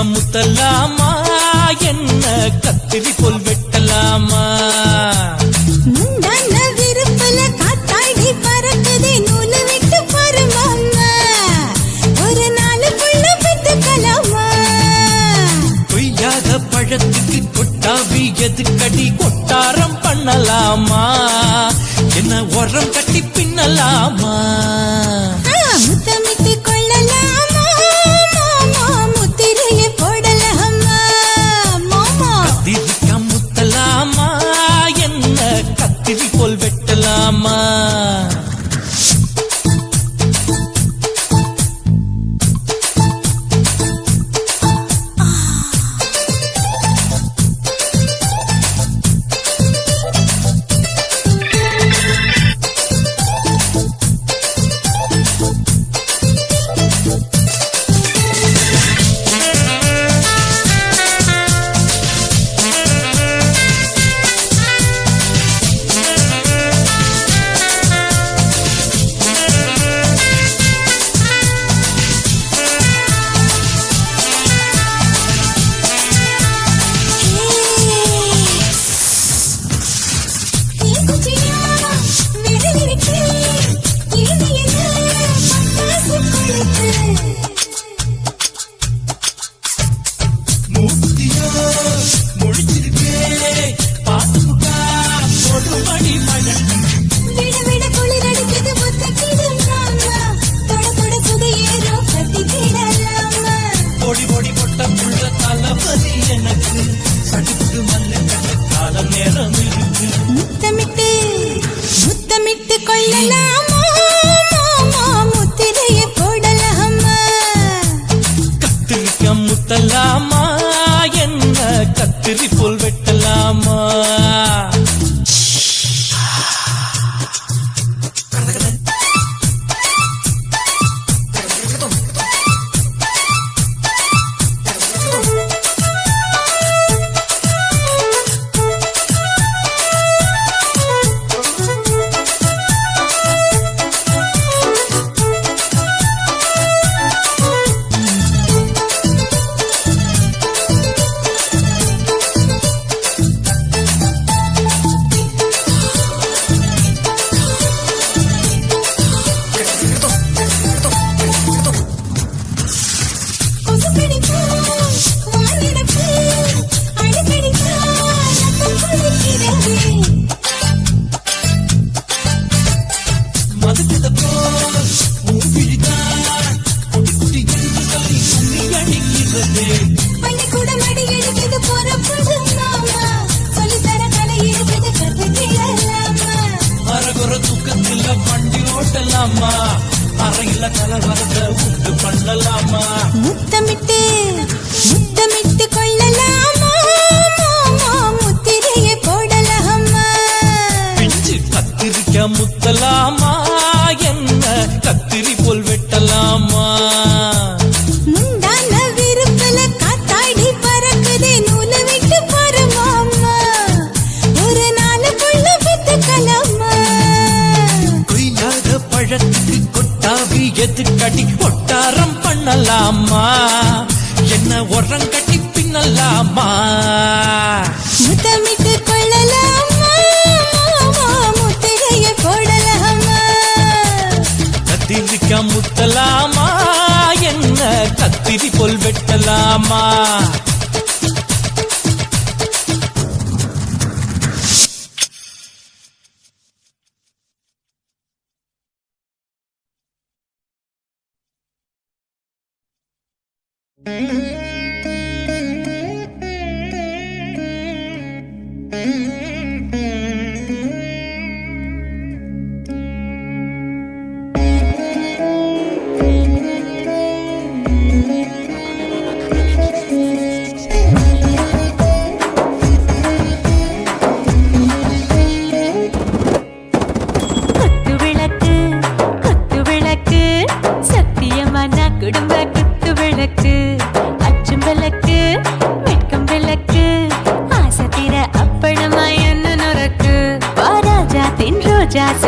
முத்தலாமா என்ன கத்திரி போல் வெட்டலாமா முந்தான விருப்பல காத்தாடி பறக்குதே நூலு விட்டு பருமாமா ஒரு நாலு புள்ள விட்டுக்கலாமா கொய்யாத பழத்துக்கு கொட்டாவி எதுக்கடி கொட்டாரம் பண்ணலாமா என்ன உரம் கட்டி பின்னலாமா முத்தமிட்டு கொள்ளலாமா மாமா முத்திரைய போடலாமா மாமா கத்திரிக்கா முத்தலாமா என்ன கத்திரி போல் வெட்டலாமா முத்தமிட்டு கொள்ளலாமா மாமா முத்திரைய போடலாமா கத்திரிக்கா முத்தலாமா என்ன கத்திரி போல் வெட்டலாமா அறையில கலவரத்தை உண்டு பண்ணலாமா முத்தமிட்டு முத்தமிட்டு கொள்ளலாமா மாமா முத்திரைய போடலாமா பிஞ்சு கத்திரிக்கா முத்தலாமா என்ன கத்திரி போல் வெட்டலாமா முந்தான விருப்பல காத்தாடி பறக்குதே நூலு விட்டு பருமாமா ஒரு நாலு புள்ள விட்டுக்கலாமா கொய்யாத பழத்துக்கு கொட்டாவி எதுக்கடி கொட்டாரம் பண்ணலாமா என்ன உரம் கட்டி பின்னலாமா முத்தமிட்டு கொள்ளலாமா மாமா முத்திரைய போடலாமா கத்திரிக்கா முத்தலாமா என்ன கத்திரி போல் வெட்டலாமா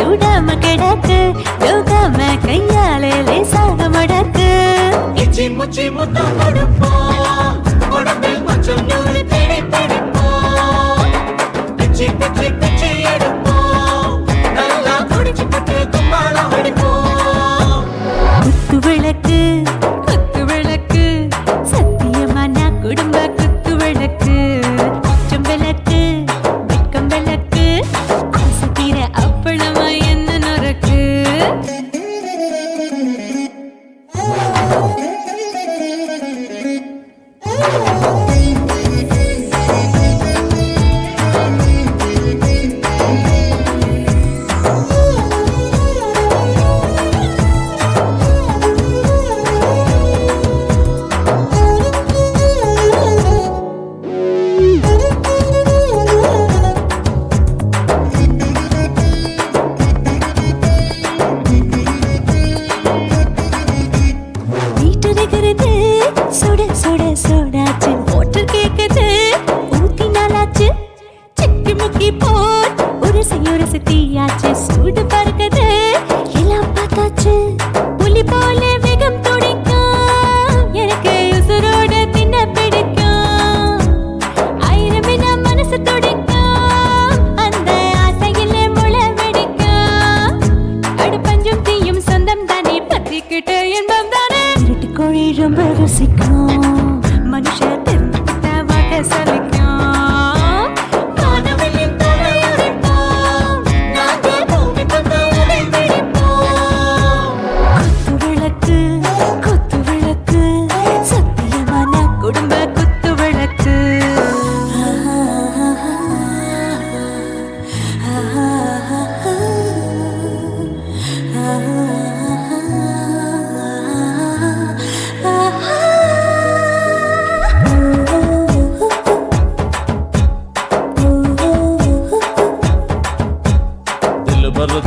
சூடாம கிடக்கு யோகாம கையாலே லேசாக மடக்கு இச்சி முச்சி முத்தம் கொடுப்போம் உடம்பில் மச்சம் நூறு தேடி பிடிப்போம் பிச்சி பிச்சி பிச்சி எடுப்போம் நல்லா குடிச்சு பட்டு கும்மாளம் அடிப்போம் குத்து விளக்கு சத்தியமா நான் குடும்ப குத்து விளக்கு குற்றம் விளக்கு வெட்கம் விளக்கு ஆசைக்கிற அப்பளமா என்ன நொறுக்கு சுட சுட சோடாச்சு மோட்டர் கேக்குது ஊத்தி நாளாச்சு சிக்கி முக்கி போட் உரசி தீயாச்சு சூடு பறக்குது எல்லாம் பார்த்தாச்சு புலி போல வேகம் துடிக்கும் எனக்கு உசுரோட தின்ன பிடிக்கும் ஆயிரம் மனசு துடிக்கும் அந்த ஆசையில முளை வெடிக்கும் அடுப்பஞ்சும் தீயும் சொந்தம் தானே பத்திக்கிட்டு இன்பம் தானே கோழி ரொம்ப ருசிக்கும் மனுஷ தெரிஞ்சுக்கிட்ட வாக்க சலிக்கும் காணவெளியும் தலையுடைப்போம் நாங்கள் பூமி பந்த உடை வெடிப்போம் குத்து விளக்கு சத்தியமான குடும்ப குத்து விளக்கு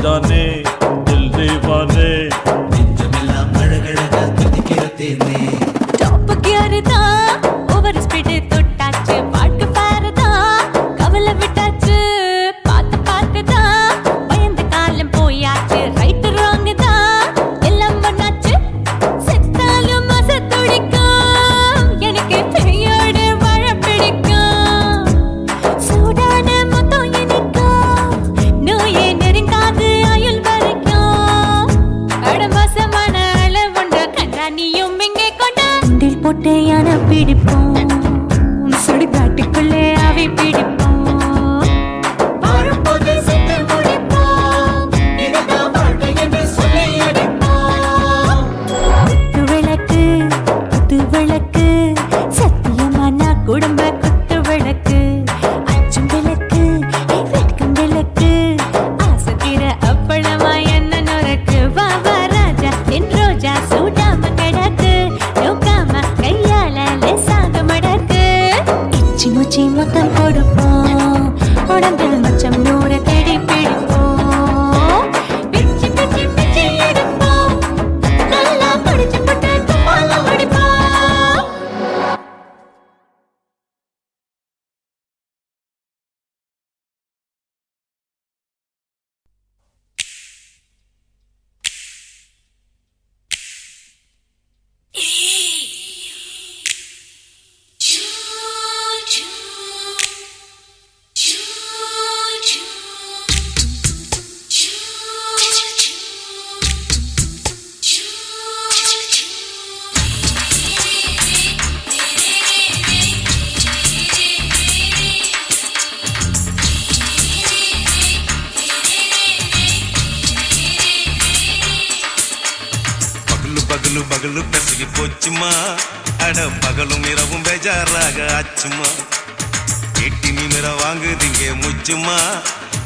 जाने दिल दीवाने நெஞ்சமெல்லாம் அழகழகா துடிக்கிற தேனே டாப் கியர் தான் ஓவர் ஸ்பீட் தொட்டாச்சு பாட்டு பாருதா கவலை விட்டாச்சு பார்த்து தான் பயந்து காலம் போயாச்சு ரைட் ராங் தான் எல்லாம் பண்ணாச்சு செத்தாலும் மச துடிக்கும் எனக்கு பெரியோட வாழ பிடிக்கும் சூடான மொத்தம் எனக்கும் நோயே நெருங்காது ஆயுள் வரைக்கும் அடமாசமான அளவுண்ட கண்டா நீயும் இங்கே கொண்டா உண்டில் போட்டு யானை பிடிப்போம் சுடுகாட்டுக்குள்ளே அவை பிடிப்போம் வாழும்போது செத்து முடிப்போம் இதுதான் வாழ்க்கை என்று சொல்லி அடிப்போம் குத்து விளக்கு சத்தியமான குடும்ப குத்து விளக்கு அச்சும் விளக்கு வெட்கம் விளக்கு ஆசை தீர அப்பளமா என்ன நொறுக்கு வா வா ராஜா என் ரோஜா சூடாம கிடக்கு யோகாம கையால லேசாக மடக்கு இச்சி முச்சி மொத்தம் கொடுப்போம் உடம்பில் மச்சம் நூறு தேடி பிடிப்போம் பிச்சி பிச்சி பிச்சி எடுப்போம் நல்லா படிச்சு போட்டு கும்மாளம் அடிப்போம் பகலு பகலு பெசகி போச்சுமா அட பகலும் இரவும் பேஜாராக ஆச்சுமா எட்டி நிமிர வாங்குதிங்க முச்சுமா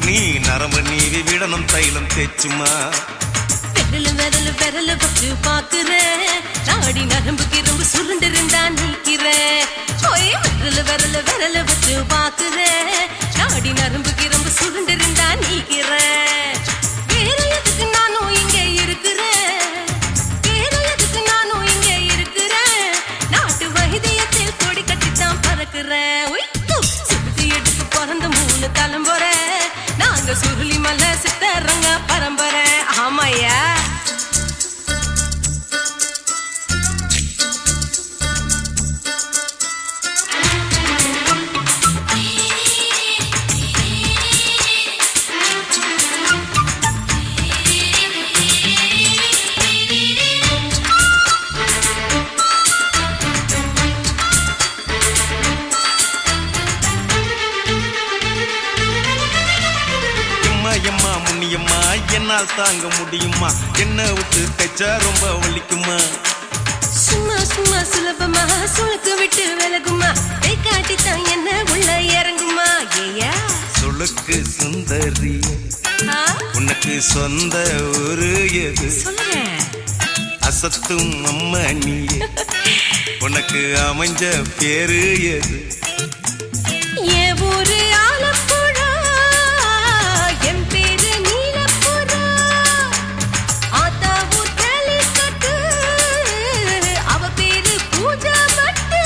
நீ நரம்பு நீவி விடணும் தைலம் தேச்சுமா விரல வச்சு பாக்குற நாடி நரம்பு கிரம்பு சுருண்டிருந்தா நீக்கிற விரல வச்சு பாக்குற நாடி நரம்பு கிரம்பு சுருண்டிருந்தா நீக்கிற வேற எதுக்கு நானும் இங்க இருக்கிறேன் நாட்டு வைத்தியத்தில் கொடி கட்டித்தான் பறக்குறேன் சுத்தி எடுத்து பிறந்த 3 தலைமுறை நாங்க சுருளி மலை சித்தரங்க பர போயா. எம்மா முன்னியம்மா என்னால் தாங்க முடியுமா? என்ன விட்டு தைச்சா ரொம்ப வலிக்குமா? சும்மா சும்மா சுலபமா சுளுக்கு விட்டு விலகுமா? கை காட்டித்தான் என்ன உள்ள இறங்குமா? ஏயா சுளுக்கு சுந்தரி உனக்கு சொந்த ஊரு எது? சொல்றேன். அசத்தும் அம்மா நீயே உனக்கு அமைஞ்ச பேரு எது? ஏ ஊரு ஆலப்புழா, என் பேரு நீலப்புறா. ஆத்தா ஊர் கேலிக்கட்டு, அவ பேரு பூஜா பட்டு.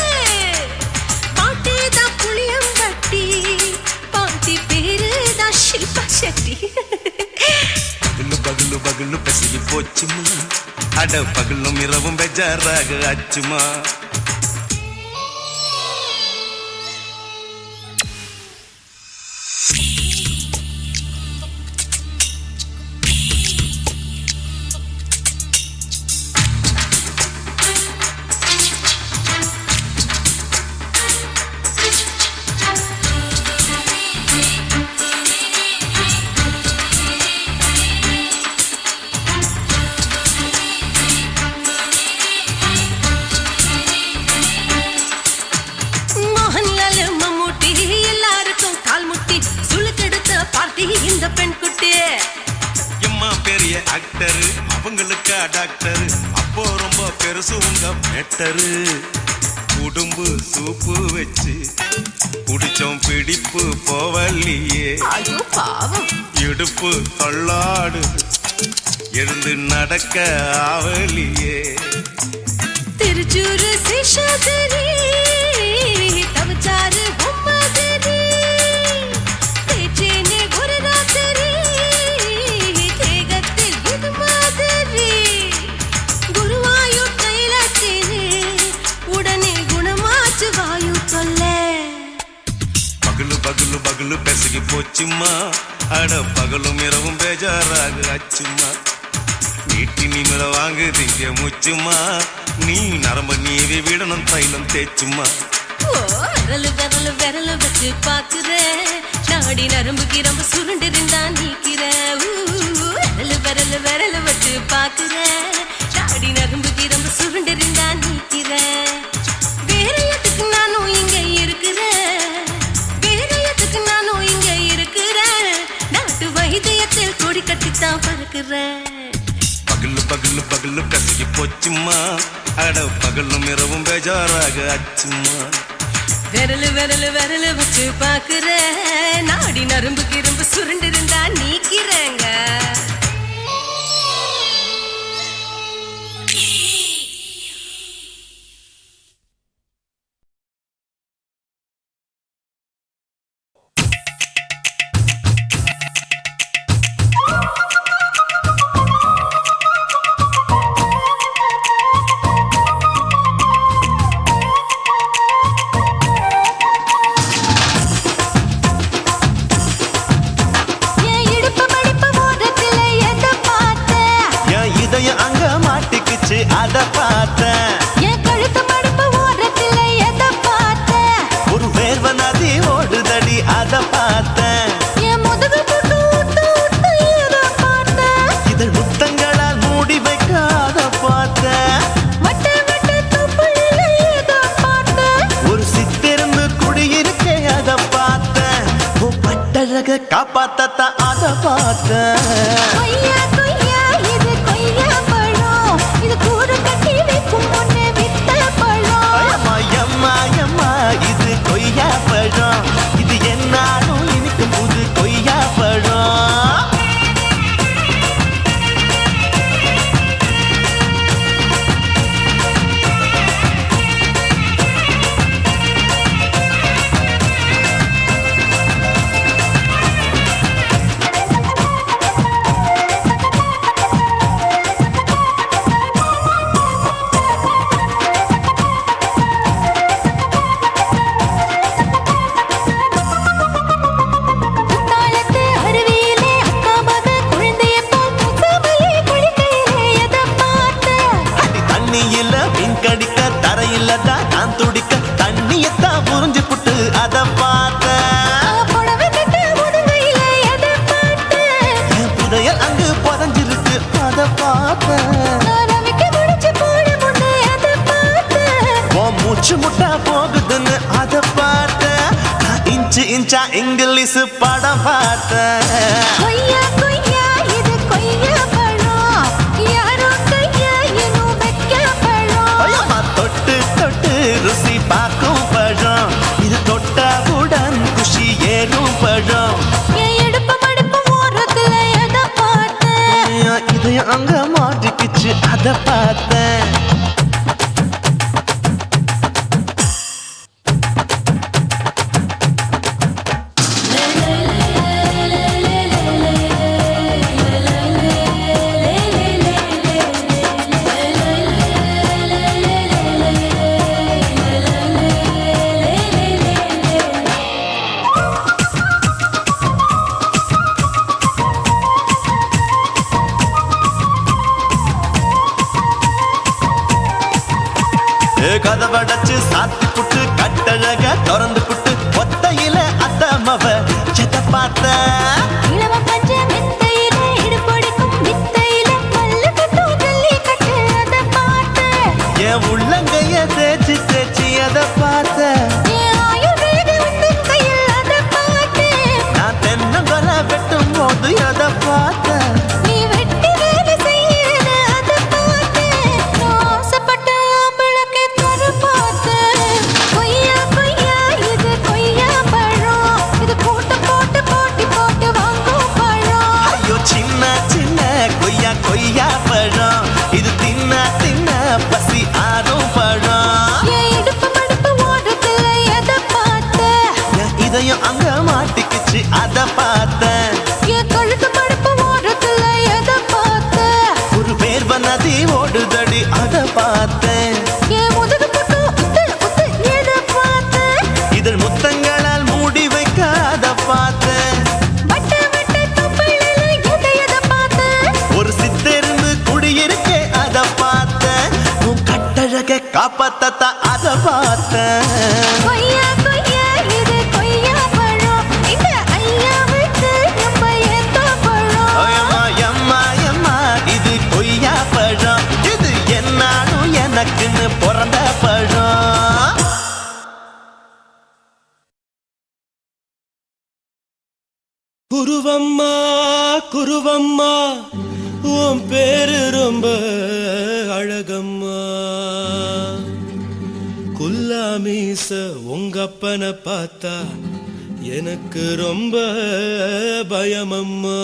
பாட்டிதான் புளியம்பட்டி, பாட்டி பேருதான் ஷில்பா செட்டி. பகலு பகலு பகலு பசிக்கு போச்சுமா, அட பகலும் இரவும் பெஜாராக ஆச்சுமா. மோகன்லால் மம்மூட்டி எல்லாருக்கும் கால் முட்டி சுளுக்கெடுத்த பார்ட்டி இந்த பெண் குட்டி. எம்மா பெரிய ஆக்டரு அவங்களுக்கா டாக்டரு, அப்போ ரொம்ப பெருசு உங்க மேட்டரு. உடும்பு சூப்பு வச்சு குடிச்சோம் பிடிப்பு போவல்லையே, ஐயோ பாவம். இடுப்பு தள்ளாடு எழுந்து நடக்க ஆவலியே. திருச்சூரு சேஷாதிரி தவச்சாரு பொம்மதிரி, தேச்சேனே ஒரு ராத்திரி தேகத்தில் இது மாதிரி. குருவாயூர் தைலத்திலே உடனே குணமாச்சு வாயு தொல்ல. பகலு பகலு பகலு பெசகி போச்சுமா, அட பகலும் இரவும் பேஜாராக ஆச்சுமா. நீட்டி நிமிர வாங்கு திங்க முச்சுமா, நீ நரம்ப நீவி விடணும் தைலம் தேச்சுமா. ஓ விரலு விரலு விரலு வச்சு பாக்குறேன், நாடி நரம்பு கிரம்பு சுருண்டிருந்தா நீக்கிறேன். விரலு விரலு விரலு வச்சு பாக்குறேன், நாடி நரம்பு கிரம்பு சுருண்டிருந்தா நீக்கிறேன். வேற எதுக்கு நானும் இங்க இருக்கிறேன், வேற எதுக்கு நானும் இங்க இருக்கிறேன். நாட்டு வைத்தியத்தில் கொடி கட்டித்தான் பறக்கிறேன். பகலு பகலு பகலு பெசகி போச்சுமா, அட பகலும் இரவும் பேஜாராக ஆச்சுமா. விரலு விரலு விரலு வச்சு பாக்குறேன், நாடி நரம்பு கிரம்பு சுருண்டிருந்தா நீக்கிறேங்க. அத பார்த்தேன், என் கழுத்து மடிப்பு ஓரத்தில் எதை பார்த்தேன்? ஒரு வேர்வ நதி ஓடுதடி அத பார்த்தேன். என் முதுகு போட்டு ஊட்டு ஊட்டு எதை பார்த்தேன்? இதழ் முத்தங்களால் மூடி வைக்க அத பார்த்தேன். வட்ட வட்ட தொப்புளில எதை பார்த்தேன்? ஒரு சித்திருந்து குடியிருக்க அத பார்த்தேன். உன் பட்டழக காப்பாத்தத்தான் அத பார்த்தேன். கொய்யா கொய்யா இது கொய்யா பழம், இது கூடு கட்டி வைக்கும் முன்னே பார்த்தேன். ரவிக்கு முடிச்சு போட முன்னே அத பார்த்தேன். உன் மூச்சு முட்டா போகுதுன்னு அத பார்த்தேன். நான் இன்ச்சு இன்ச்சா இங்கிலீஷ் படம் பார்த்தேன். கொய்யா கொய்யா இது கொய்யா பழம், யாரோ கையா இன்னும் வைக்க பழம். ஐயம்மா, தொட்டு தொட்டு ருசி பார்க்கும் பழம், இது தொட்டவுடன் குஷி ஏறும் பழம். என் இடுப்பு மடுப்பு ஓரத்துல எத பார்த்தேன். என் இதயம் அங்க மாட்டிக்கிச்சு அத பார்த்தேன். கதவடைச்சு சாத்தி புட்டு கட்டழக திறந்து புட்டு ஒத்தையில அத்தமவ செத்த பார்த்த. இளவ பஞ்ச மெத்தையில இடுப்பொடிக்கும் வித்தையில மல்லு கட்டும் ஜல்லி கட்டு அத பார்த்தேன். என் உள்ளங்கைய தேய்ச்சி தேய்ச்சி அத பார்த்த. என் ஆயுர்வேத உந்தன் கையில் அத பார்த்தேன். நான் தென்னங்கொலை வெட்டும் போது அத பார்த்த. நீ வெட்டி வேலை செய்யறது அத பார்த்தேன். நான் ஆசைப்பட்ட ஆம்பளுக்கு தர பார்த்தேன். கொய்யா கொய்யா இது கொய்யா பழம், இது போட்டு போட்டு போட்டி போட்டு வாங்கும் பழம். ஐயோ சின்ன சின்ன கொய்யா கொய்யா பழம், இது தின்ன தின்ன பசி ஆறும் பழம். என் இடுப்பு மடுப்பு ஓரத்துல எத பார்த்தேன். என் இதயம் அங்க மாட்டிக்கிச்சு அத பார்த்தேன். என் கழுத்து மடுப்பு ஓரத்துல எத பார்த்தேன். ஒரு வேர்வ நதி ஓடுதடி அத பார்த்தேன். என் முதுகு புட்டு உத்து உத்து எத பார்த்தேன். இதழ் முத்தங்களால் மூடி வைக்க அத பார்த்தேன். வட்ட வட்ட தொப்பையில எத பார்த்தேன். ஒரு சித்தெரும்பு குடியிருக்கே அத பார்த்தேன். உன் கட்டழக காப்பாத்தத்தா அத பார்த்தேன். கொய்யா கொய்யா இது கொய்யா பழம், இந்த ஐயா விட்டு நம்ம ஏத்த பழம். ஐயம்மா, எம்மா, எம்மா, இது கொய்யா பழம், இது என்னாலும் எனக்குன்னு பிறந்த பழம். குருவம்மா குருவம்மா உன் பேரு ரொம்ப அழகம்மா. குல்லாமீச உங்க அப்பனை பார்த்தா எனக்கு ரொம்ப பயமம்மா.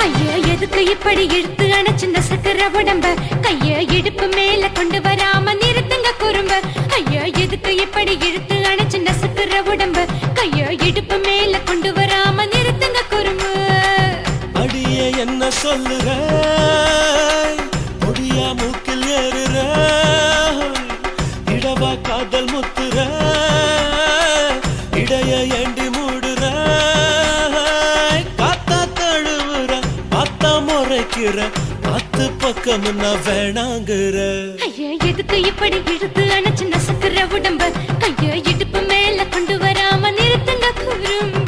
ஐயா எதுக்கு இப்படி இழுத்து அணைச்சிருந்த சக்கர உடம்ப, கைய இடுப்பு மேல கொண்டு வராம நிறுத்துங்க குறும்ப. ஐயா எதுக்கு இப்படி இழுத்து அணைச்சிருந்த சக்கர உடம்ப, கைய இடுப்பு மேல கொண்டு வராம நிறுத்துங்க குறும்ப. அடியே என்ன சொல்லுற, முடியா மூக்கில் ஏறுற, இடவா காதல் முத்துற, இடைய ஏண்டி மூடுற, காத்தா தழுவுற, பார்த்தா முறைக்கிற, பத்து பக்கம் நான் வேணாங்குற. ஐயா எதுக்கு இப்படி இழுத்து அணைச்சிருந்த சக்கர உடம்ப, கைய இடுப்பு மேல கொண்டு வராம நிறுத்துங்க குறும்ப.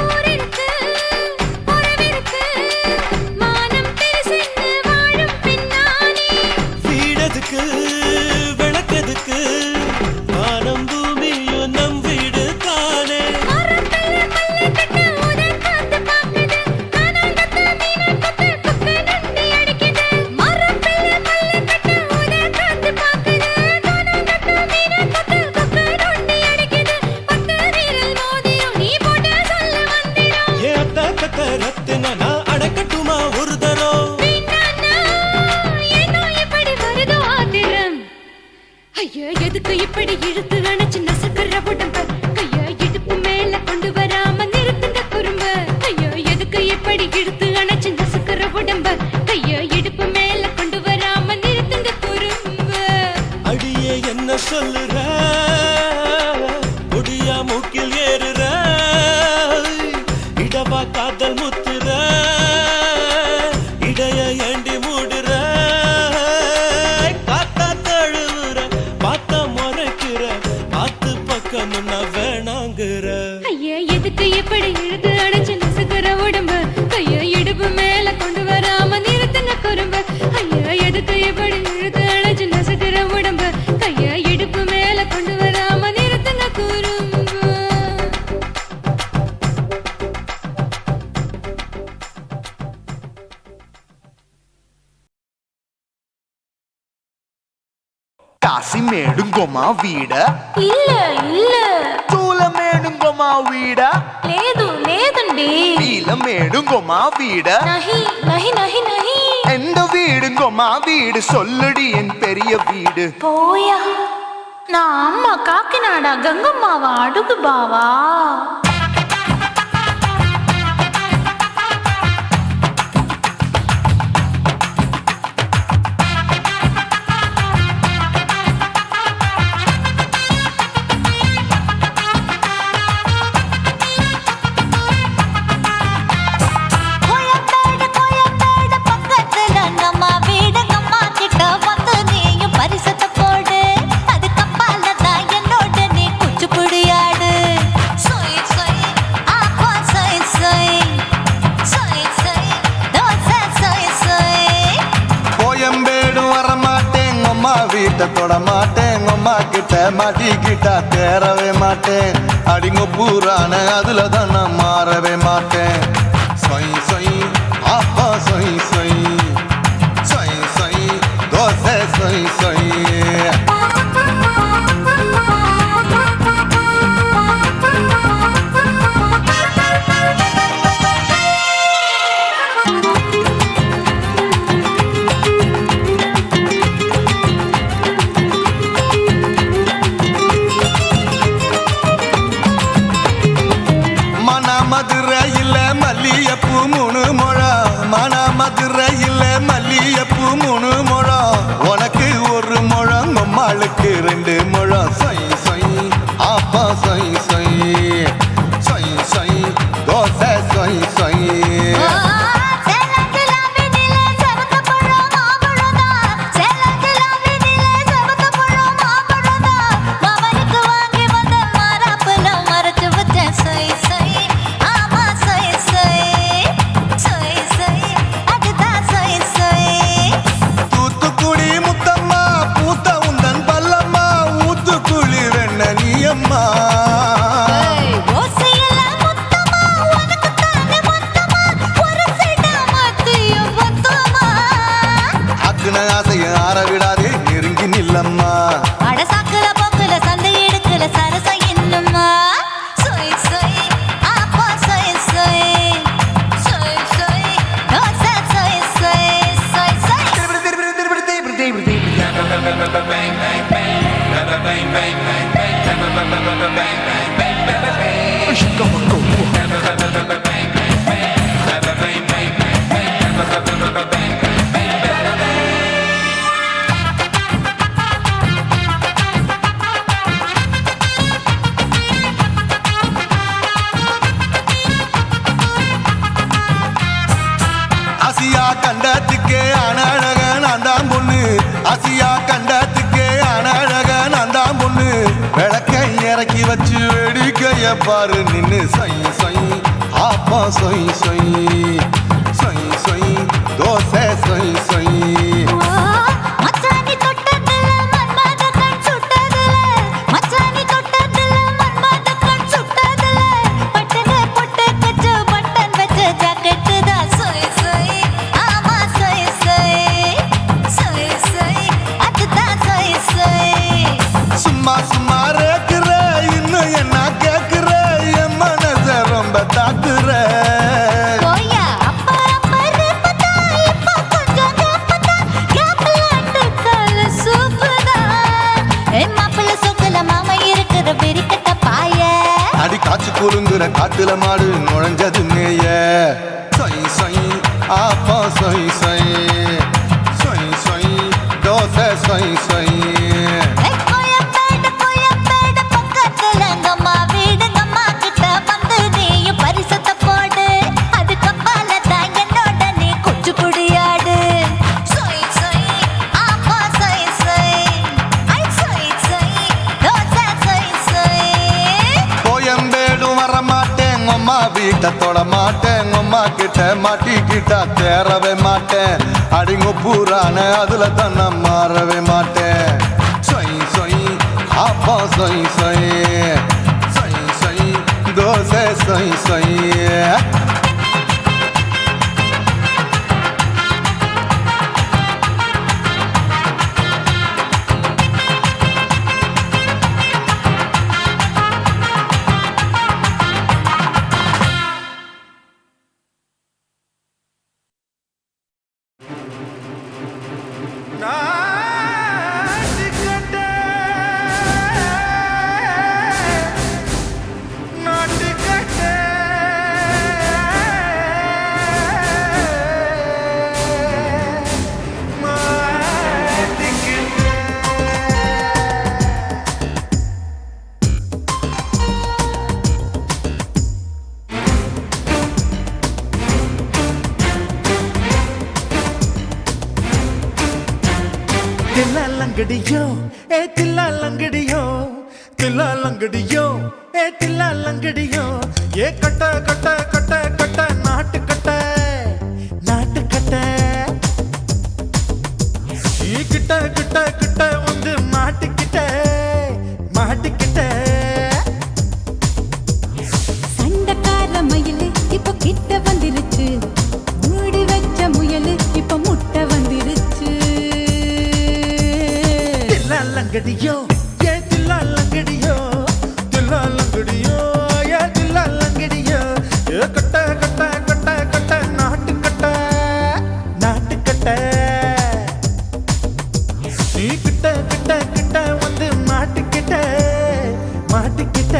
ஊரிருக்கு, உறவிருக்கு, மானம் பெருசென்று வாழும் பெண்ணானே. வீடதுக்கு விளக்கதுக்கு வானம் பூமியும் நம் வீடு தானே. மரத்துல மல்லி கட்டு உதன் காத்து பாக்குது, கானாங்கத்து மீனாங்கத்து குக்கு நொண்டி அடிக்குது. மரத்துல மல்லி கட்டு உதன் காத்து பாக்குது, கானாங்கத்து மீனாங்கத்து குக்கு நொண்டி அடிக்குது. பத்து வீரல் மோதிரம் நீ போட்ட சொல்ல வந்திடும். ஏ அத்த கத்த ரத்தின நான் அடக்கட்டுமா ஒரு தரம். வீணானா, ஏனோ இப்படி வருதோ ஆத்திரம். ஐயா, எதுக்கு இப்படி இழுத்து அணைச்சு நசுக்குற உடம்ப? கையா இடுப்பு மேல கொண்டு வராம நிறுத்துங்க குறும்ப. ஐயா, எதுக்கு இப்படி இழுத்து அணைச்சு நசுக்குற உடம்ப? கையா இடுப்பு மேல கொண்டு வராம நிறுத்துங்க குறும்ப. அடியே என்ன சொல்லுற, ஒடியா மூக்கில் ஏறுற, இடவா காதல் முத்துற, இடைய ஏண்டி மூடுற, காத்தா தழுவுற, பார்த்தா முறைக்கிற, ஆத்து பக்கம் நான் வேணாங்குற. ஐயா, எதுக்கு இப்படி இழுத்து அணைச்சு நசுக்குற உடம்ப? கையா இடுப்பு மேல கொண்டு வராம நிறுத்துங்க குறும்ப. ஐயா, எதுக்கு இப்படி இழுத்து அணைச்சு நசுக்குற உடம்ப? கையா இடுப்பு மேல கொண்டு வராம நிறுத்துங்க குறும்ப. కాశీమేడుంగోమా వీడ இல்ல இல்ல తూలమేడుంగోమా వీడ లేదు లేదండి. నీలమేడుంగోమా వీడ நஹி நஹி நஹி நஹி. எந்த வீடுங்கோமா வீடு சொல்லுடி என் பெரிய வீடு போயா, நான் அம்மா காக்கிநாடா கங்கம்மாவா அடுகு பாவா. கோயம்பேடு கோயம்பேடு பக்கத்துல நம்ம வீடு அம்மா கிட்ட வந்து நீயும் பரிசத்தை போடு. அது கப்பால தான் என்னோட நீ குச்சிப்புடியாடு. சொய் சொய் ஆப்பா சொய் சொய் சொய் சொய் தோசை சொய் சொய். கோயம்பேடு வரமாட்டேன் அம்மா வீட்டை தொட மாட்டேன் அம்மா கிட்ட மாட்டிக்கிட்டா தேரவே மாட்டேன் அடிங்க பூரான அதுல தான் நான் மாறவே மாட்டேன் சொய் சொய் ஆப்பா சொய் சொய் சொய் சொய் தோசை சொய் சொய். மதுரையில் மல்லியப்பூ 3 முழம் மதுரையில் மல்லியப்பூ 3 முழம் உனக்கு 1 முழம் அம்மாளுக்கு 2 முழம் சொய் சொய் ஆப்பா சொய் சொய் சொய் சொய் தோசை சொய் சொய். கண்டத்துக்கே அனழக நான் தான் பொண்ணு, ஆசியா கண்டத்துக்கே அனழக நான் தான் பொண்ணு. விளக்கை இறக்கி வச்சு வேடிக்கைய பாரு நின்னு சொய் சொய் ஆப்பா சொய் சொய் சொய் சொய் தோசை சொய் சொய் மச்சானி தொட்டதுல மன்மத கண் சுட்டதுல மச்சானி தொட்டதுல மன்மத கண் சுட்டதுல பட்டன பொட்டு கச்சு பட்டன் வச்ச ஜாக்கெட் தான் சொய் சொய் ஆமா சொய் சொய் சொய் சொய் அதுதான் சொய் சொய் சும்மா சும்மா ரேக்குற இன்னும் என்ன கேக்குற என் மனச ரொம்ப தாக்குற போயா அப்பா அப்பா ரப்பதா இப்ப கொஞ்சம் கேப்பதா கேப்ல அட்டக்கால சூப்பரா மாப்பிள்ள சொக்கல மாமா இருக்கிற பெரிக்கட்ட பாய அடி காய்ச்சி குறுங்குற காட்டுல மாடு நுழைஞ்சது மேய சொய் சொய் ஆப்பா சொய் சொய் சொய் சொய் தோசை சொய் சொய் கோயம்பேடு பக்கத்துல எங்கம்மா வீடு அம்மா கிட்ட வந்து நீயும் பரிசத்தை போடு அது கப்பால தான் என்னோட நீ குச்சி குடியாடு சொய் சொய் ஆப்பா சொய் சொய் ஐ சொய் சொய் தோசை சொய் சொய் கோயம்பேடு வர மாட்டேன் அம்மா வீட்டை தொட மாட்டேன் அம்மா கிட்ட மாட்டிக்கிட்டா தேரவே மாட்டேன் அடிங்க பூரான அதுல தான் நான் மாறவே மாட்டேன் சொய் சொய் ஆப்பா சொய் சொய் சொய் சொய் தோசை சொய் சொய் தில்லாலங்கடியோ ஏ தில்லாலங்கடியோ தில்லாலங்கடியோ ஏ தில்லாலங்கடியோ ஏ கட்ட கட்ட கட்ட கட்ட நாட்டு கட்ட நாட்டு கட்ட நீ கிட்ட கிட்ட கிட்ட வந்து மாட்டிக்கிட்ட மாட்டிக்கிட்ட சண்டக்கார மயிலு இப்ப கிட்ட வந்துருச்சு மூடி வச்ச முயலு இப்ப முட்டை வந்துருச்சு தில்லாலங்கடியோ ஏ தில்லாலங்கடியோ தில்லாலங்கடியோ ஏ தில்லாலங்கடியோ ஏ கட்ட கட்ட கட்ட கட்ட நாட்டு கட்ட நாட்டு கட்ட நீ கிட்ட கிட்ட கிட்ட வந்து மாட்டிக்கிட்ட மாட்டிக்கிட்ட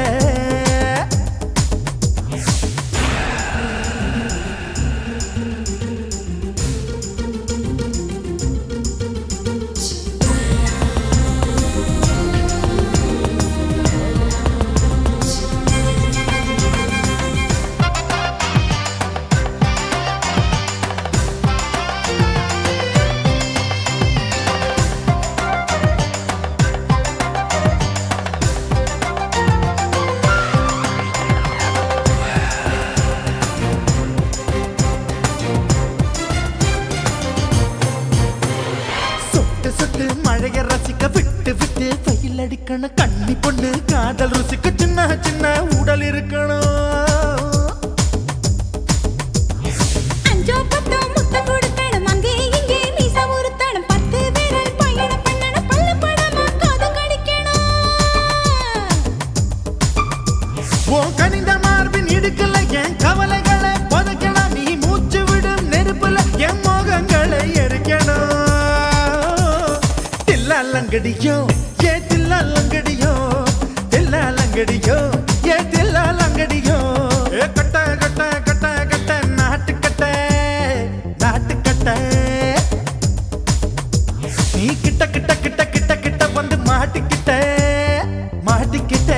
சொட்டு சொட்டு மழைய ரசிக்க விட்டு விட்டு வெயில் அடிக்கணும் கண்ணி பொண்ணு காதல் ருசிக்க சின்ன சின்ன உடல் இருக்கணும் அஞ்சோ பத்தோ முட்டை கொடுக்கணும் அங்கே இங்கே மீசா உருத்தணும் 10 விரல் பயணம் பண்ணணும் பல்ல படமா காது கடிக்கணும் ஓ கனிந்த மார்பின் இடுக்கல என் கவலைகளை புதைக்கணும் நீ மூச்சு விடும் நெருப்புல என் மோகங்களை எரிக்கணும் தில்லாலங்கடியோ ஏ தில்லாலங்கடியோ தில்லாலங்கடியோ ஏ தில்லாலங்கடியோ ஏ கட்ட கட்ட கட்ட கட்ட நாட்டு கட்ட நாட்டு கட்ட நீ கிட்ட கிட்ட கிட்ட கிட்ட கிட்ட வந்து மாட்டிக்கிட்ட மாட்டிக்கிட்ட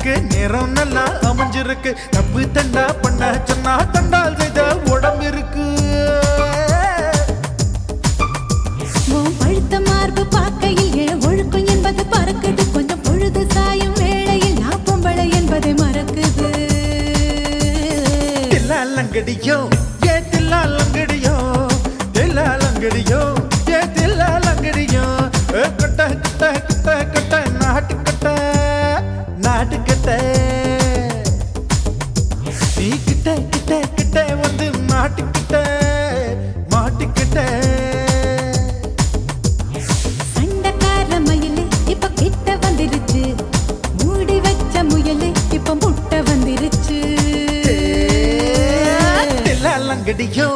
எனக்கு நேரம் நல்லா அமைஞ்சிருக்கு தப்பு தண்டா பண்ண சொன்னா தண்டால் செய்த உடம்பு இருக்கு பழுத்த மார்பு பார்க்கையில் இள ஒழுக்கம் என்பது பறக்குது கொஞ்சம் பொழுது சாயும் வேளையில் நான் பொம்பளை என்பதை மறக்குது தில்லாலங்கடியோ ஏ தில்லாலங்கடியோ தில்லாலங்கடியோ ஏ தில்லாலங்கடியோ கட்ட கட்ட கட்ட கட்ட நாட்டுக்கட்ட நாட்டுக்கட்ட நீ கிட்ட கிட்ட கிட்ட வந்து மாட்டுக்கிட்ட மாட்டுக்கிட்ட சண்டைக்கார மயிலு இப்ப கிட்ட வந்துருச்சு மூடி வச்ச முயலு இப்ப முட்டை வந்துருச்சு தில்லாலங்கடியோ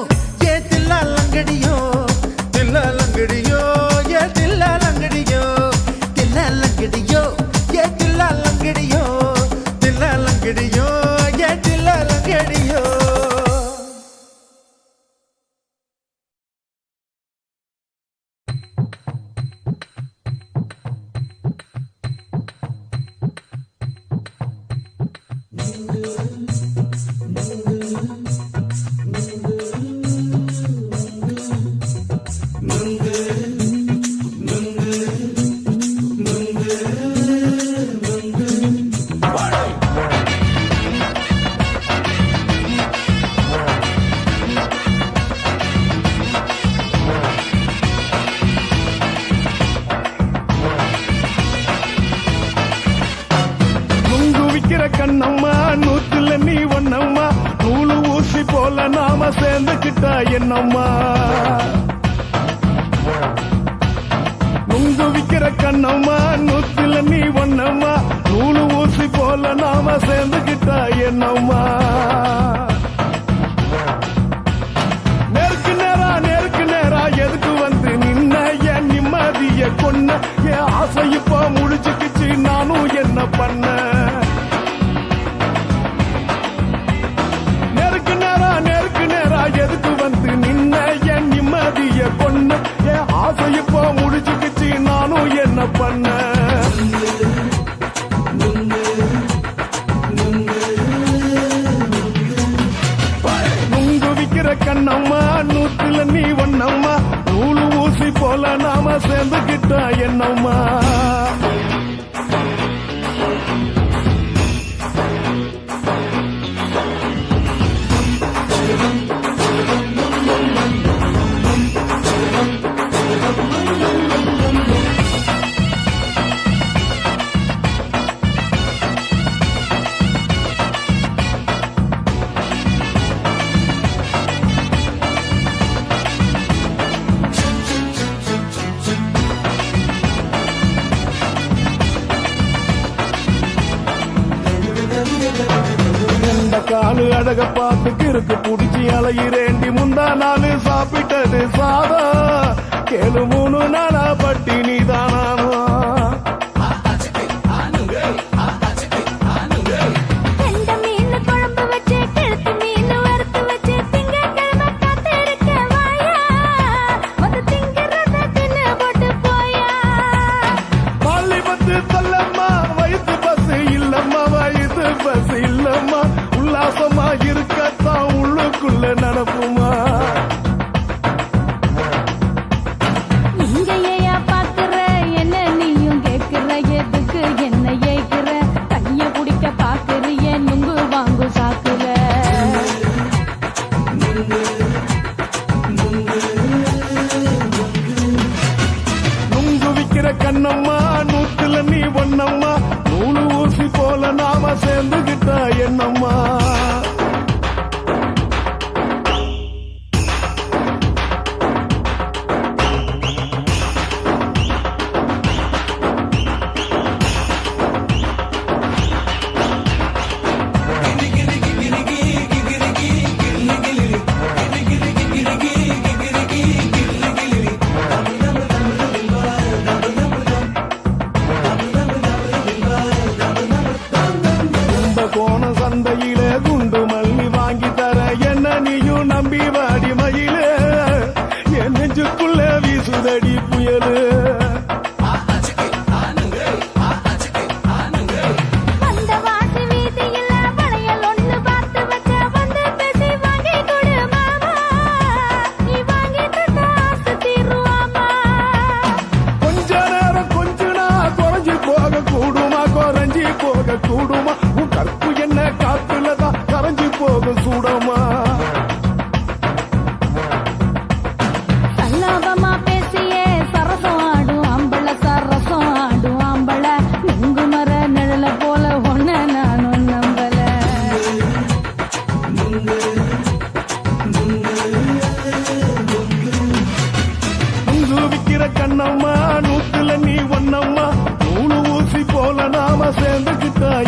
ஏ தில்லாலங்கடியோ தில்லாலங்கடியோ ஏ தில்லாலங்கடியோ தில்லாலங்கடியோ ஏ தில்லாலங்கடியோ தில்லாலங்கடியோ ஏ தில்லாலங்கடியோ கண்ணம்மா நூத்துல நீ ஒன்னம்மா நூலு ஊசி போல நாம சேர்ந்துக்கிட்டா என்னம்மா நுங்கு விக்கிற கண்ணம்மா நூத்துல நீ ஒன்னம்மா நூலு ஊசி போல நாம சேர்ந்துக்கிட்டா என்னம்மா நேருக்கு நேரா எதுக்கு வந்து நின்ன என் நிம்மதிய கொன்ன என் ஆசை இப்ப முடிச்சுக்கிச்சு நானும் என்ன பண்ண எதுக்கு வந்து நின்ன என் நிம்மதிய கொன்ன என் ஆசை இப்போ முடிச்சுக்கிச்சு நானும் என்ன பண்ண நுங்கு விக்கிற கண்ணம்மா நூத்துல நீ ஒன்னம்மா நூலு ஊசி போல நாம சேர்ந்துக்கிட்டா என்னம்மா காலு அழக பார்த்து கிறுக்கு புடிச்சி அலையிறேண்டி முந்தா நாலு சாப்பிட்டது சாதம் கேளு 3 நாளா பட்டினி தானானோ பள்ளி பத்து சொல்லம்மா வயிற்று பசு இல்லம்மா வயிற்று பசு இல்லம்மா உல்லாசமா இருக்கத்தான் உள்ளுக்குள்ள நடப்புமா நீங்க பாக்குற என்ன நீயும் கேக்குற எதுக்கு என்ன ஏய்க்கிற கைய குடிக்க பாக்குறிய நுங்கு வாங்கு சாக்குற நுங்கு விக்கிற கண்ணம்மா நூத்துல நீ ஒன்னம்மா நூலு ஊசி போல நாம சேர்ந்துகிட்டா என்னம்மா கோண சந்தையிலே குண்டு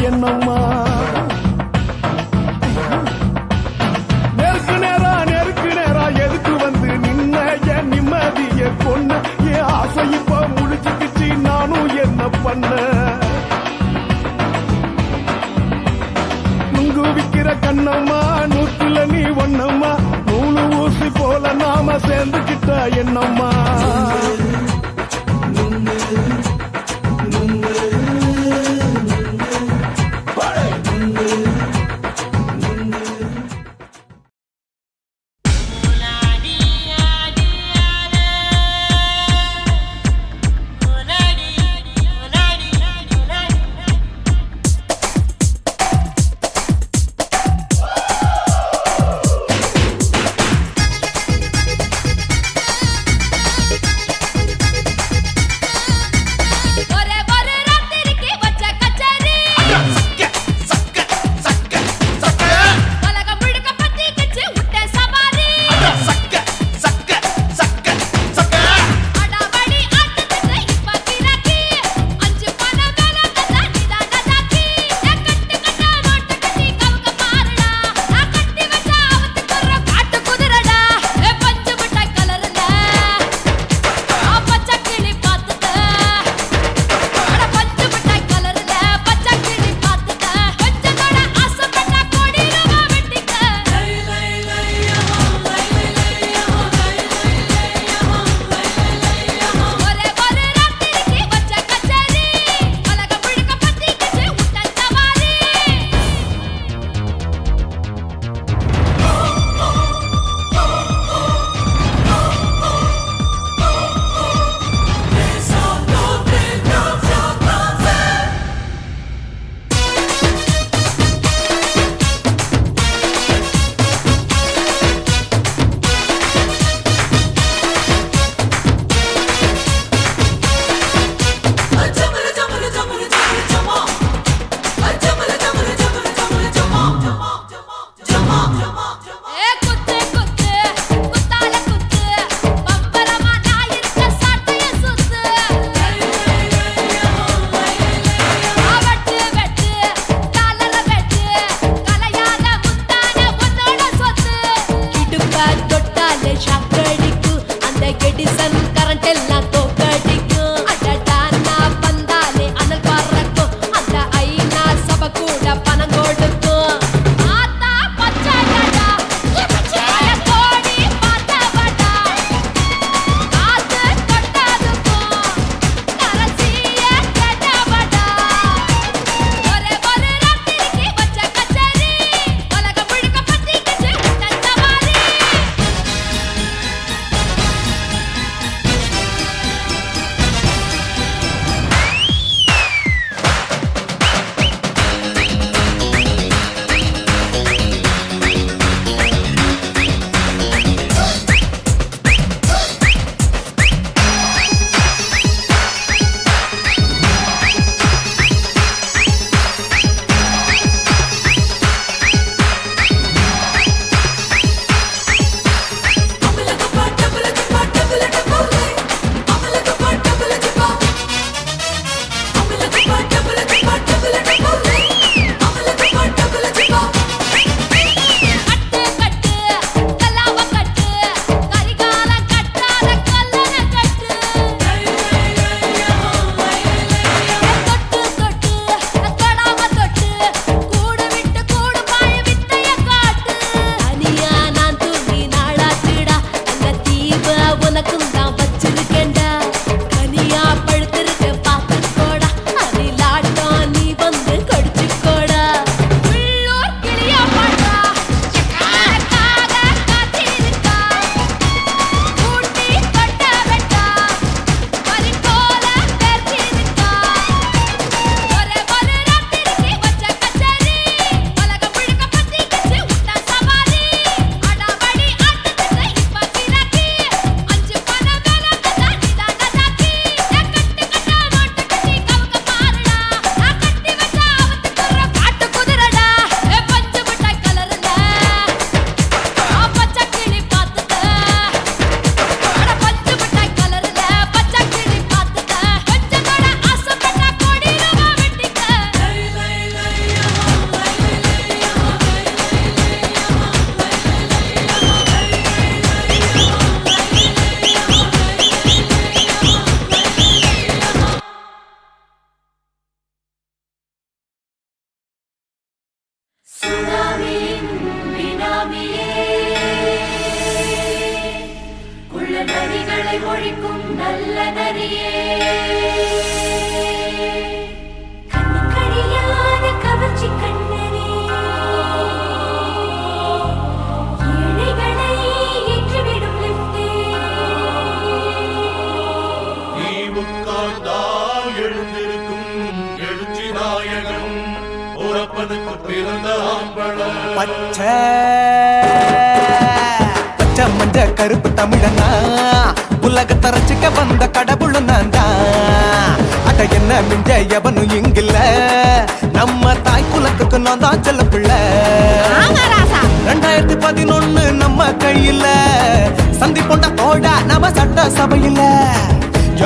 என்னம்மா நெருக்கு நேரா எதுக்கு வந்து நின்ன என் நிம்மதிய கொன்ன என் ஆசை இப்ப முடிச்சுக்கிச்சு நானும் என்ன பண்ண நுங்கு விக்கிற கண்ணம்மா நூத்துல நீ ஒன்னம்மா நூலு ஊசி போல நாம சேர்ந்துக்கிட்ட என்னம்மா ஒழிக்கும் நல்ல நரியே கண்ணுக்கடியான கவர்ச்சி கண்ணனே ஏழைகளை ஏற்றிவிடும் லிப்டே நீ உட்கார்ந்தால் எழுந்திருக்கும் எழுச்சி நாயகன் உறப்பனுக்கு பிறந்த ஆம்பள பச்சை பச்சை மஞ்ச கருப்பு தமிழனா உலகத்தை ரசிக்க வந்த கடவுள் நான் தான் அட என்ன மிஞ்ச எவனும் இங்கில்ல நம்ம தாய் குலத்துக்கு நான் தான் செல்ல பிள்ளை 2011 நம்ம கையில சந்திப்பொண்ட தோட நம்ம சட்ட சபையில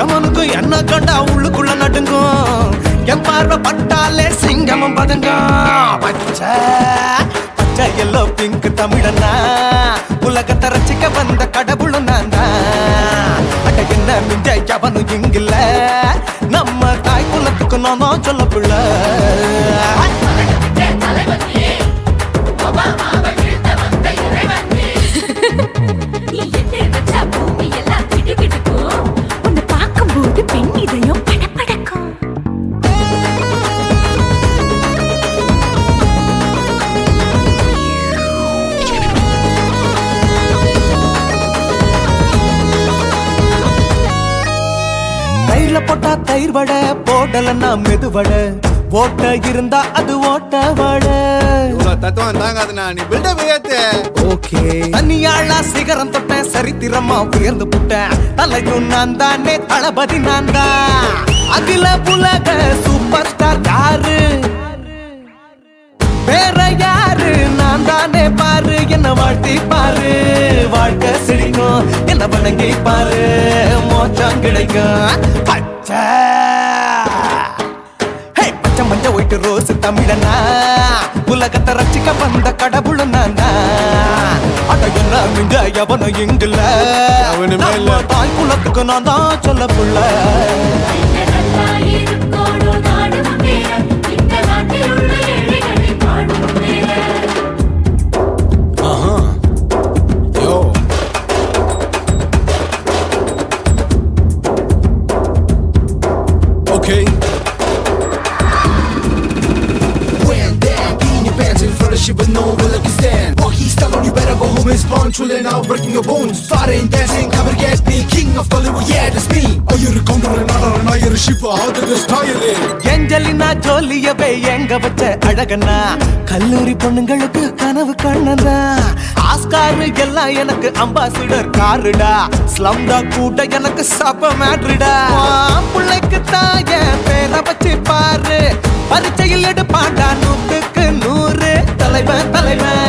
எவனுக்கு என்ன கண்டா உள்ளுக்குள்ள நடுங்கும் என் பார்வை பட்டாலே சிங்கமும் பதுங்கும் பச்சை பச்சை எல்லோ பிங்க் தமிழனா உலகத்தை ரசிக்க வந்த கடவுளும் நான் தான் அட என்ன மிஞ்ச எவனும் இங்கில்ல நம்ம தாய் குலத்துக்கு நான் தான் சொல்ல பிள்ளை நீ என்ன வச்சா பூமி எல்லாம் கிடுகிடுக்கும் உன்னை பார்க்கும்போது பெண் இதயம் படபடக்கும் கையில போட்டா தயிர் வடை போடலன்னா மெதுவடை ஓட்ட இருந்தா அது ஓட்ட வடை தத்துவம் தாங்காதுண்ணா நீ பில்டப் ஏத்து ஓகே தனியாளா சிகரம் தொட்டேன் சரித்திரமா உயர்ந்து புட்டேன் தலையும் நான் தானே தளபதி நான் தான் அகில உலக சூப்பர் ஸ்டார் யாரு வேற யாரு நான் தானே பாரு என்ன வாழ்த்தி பாரு வாழ்க்கை சிரிக்கும் என்ன வணங்கி பாரு மோச்சம் கிடைக்கும் பச்சை பச்சை மஞ்ச ஒயிட்டு ரோஸ் தமிழனா உலகத்தை ரசிக்க வந்த கடவுள் நான் தான் அட என்ன மிஞ்ச எவனும் இங்கில்ல அவனுமே இல்ல. நம்ம தாய் குலத்துக்கு நான் தான் சொல்ல புள்ள நல்லா இருக்கோடும் நாடு முன்னேற இந்த நாட்டில் உள்ள ஏழைகளை பாடும் முன்னேற யோ okay When that in your pants in front of shit, but no one will let you stand. Walk he's telling you better go home and spawn, chillin' out, breaking your bones. Fighting, dancing, cover gas, me, king of Hollywood, yeah, that's me. Oh, you're a condor and not you're a ship, how did this tire it? Angelina ஜோலியவே எங்க வச்ச அழகனா கல்லூரி பொண்ணுங்களுக்கு கனவு கண்ணனா Oscar எல்லாம் எனக்கு ambassador காருடா ஸ்லம்டா கூட எனக்கு சப்ப மேட்ருடா பிள்ளைக்கு தாய பேரை வச்சு பாரு பரீட்சையில் எடுப்பாண்டா 100க்கு 100 தலைவன் தலைவன்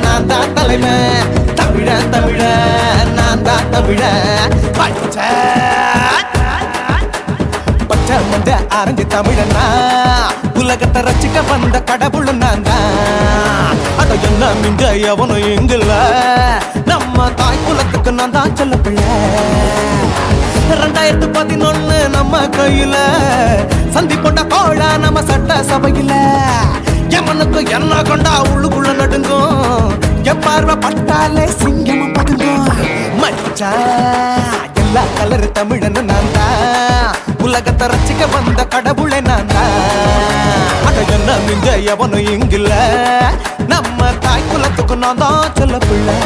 நான் தான் தலைவன் தமிழன் தமிழன் நான் தான் தமிழன் பச்சை பச்சை மஞ்ச ஆரஞ்சு தமிழனா உலகத்தை ரசிக்க வந்த கடவுள் நான் தான் அத என்ன மிஞ்ச எவனும் எங்கில்ல நம்ம தாய் குலத்துக்கு நான் தான் சொல்ல பிள்ளை 2011 நம்ம கையில சந்திப்பொண்ட கோழா நம்ம சட்ட சபையில எமனுக்கு என்ன கொண்டா உள்ளுக்குள்ள நடுங்கும் என் பார்வை பட்டாலே சிங்கமும் பதுங்கும் மச்சா எல்லா கலர் தமிழன் நான் தான் உலகத்தை ரசிக்க வந்த கடவுளை நான் தான் அட என்ன மிஞ்ச எவனும் இங்கில்ல நம்ம தாய் குலத்துக்கு நான் தான் சொல்ல பிள்ளை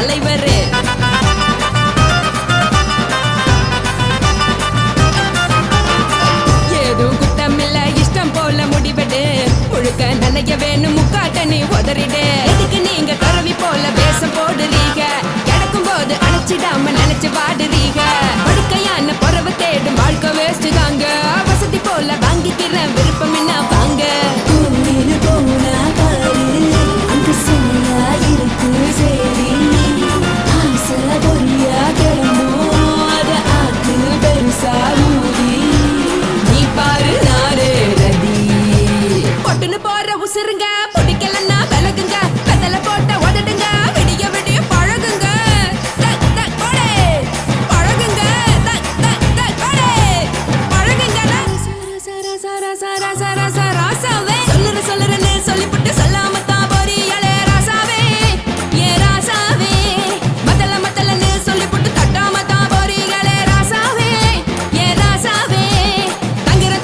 தலைவர். ஏதும் குத்தமில்ல இஷ்டம் போல முடிவெடு. முழுக்க நனைய வேணும் முக்காட்ட நீ உதறிடு. எதுக்கு நீங்க கரவி போல வேஷம் போடுறீங்க? கிடக்கும் போது அணைச்சிடாம நினைச்சு வாடுறீங்க. படுக்கையான பறவை தேடும் வாழ்க்கை வேஸ்ட் தாங்க. வசதி போல வாங்கிக்கிற விருப்பம் என்ன வாங்க. போனா பாரு அங்க செம்மையா இருக்கு சரி. ஆசை பொரியா கிளம்பும் அத ஆத்து பெருசா ஊதி. நீ பாரு நாரு ரதி பொட்டுன்னு போற உசுருங்க. பிடிக்கலன்னா விலகுங்க. கதல போட்ட உதடுங்க. விடிய விடிய பழகுங்க. தக் தக் போடே பழகுங்க. தக் தக் தக் போடே பழகுங்க. சர சர சர சர சர ராசாவே சொல்லுறேன்னு சொல்லிப்புட்டு சொல்லாம தான் போறியாளே ராசாவே. ஏ ராசாவே மத்தலன்னு சொல்லிப்புட்டு தட்டாம தான் போறீங்களே ராசாவே. ஏ ராசாவே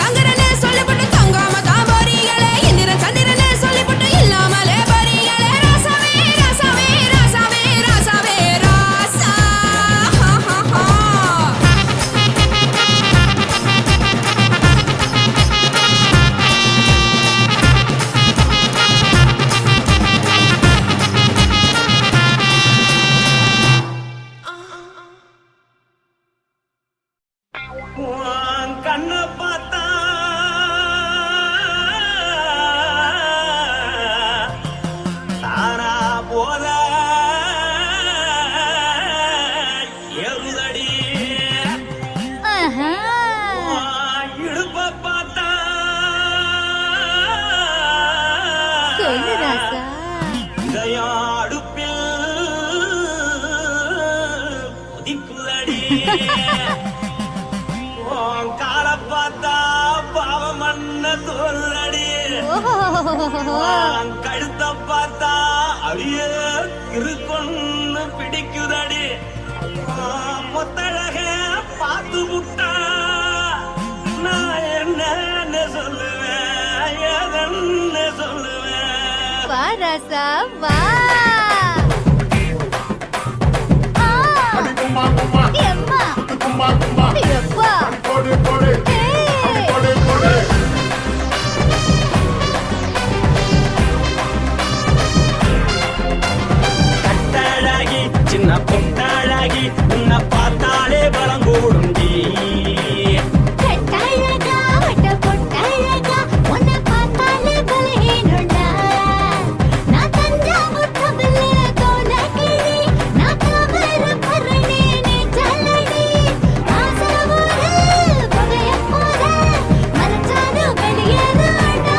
தங்குறேன்னு சொல்லிப்புட்டு தங்காம தான் போறீங்களே. இந்திரன் சந்திரன்னு சொல்லிப்புட்டு இல்லாமலே போறீங்களே ராசாவே ராசாவே ராசாவே ராசாவே ராசா. கண்ண பார்த்தா தாரா போத எருதடி. இடுப்ப பார்த்தா சொல்லு ராசா. இதயம் அடுப்பில் கொதிக்குதடி. கால பார்த்தா பாவம் மண்ண தோல்றடி. கழுத்த பார்த்தா அடியே இருக்குன்னு பிடிக்குதடி. மொத்தழக பார்த்து விட்டா நான் என்ன சொல்லுவேன் எதன்னு சொல்லுவேன். வா ராசா வா. எம்மா எப்பா கட்டாளாகி சின்ன பொட்டாளாகி உன்னை பார்த்தாலே பலம் கூடுண்டி. கட்டழகா வட்ட பொட்டழகா உன்னை பார்த்தாலே பலஹீனண்டா. நான் தஞ்சாவூர் கவிலே கோலகிரி. நான் கவர பரணி நீ ஜல்லடி. ஆசவூரு பகைய போல மறைச்சாலும் வெளியேறாடா.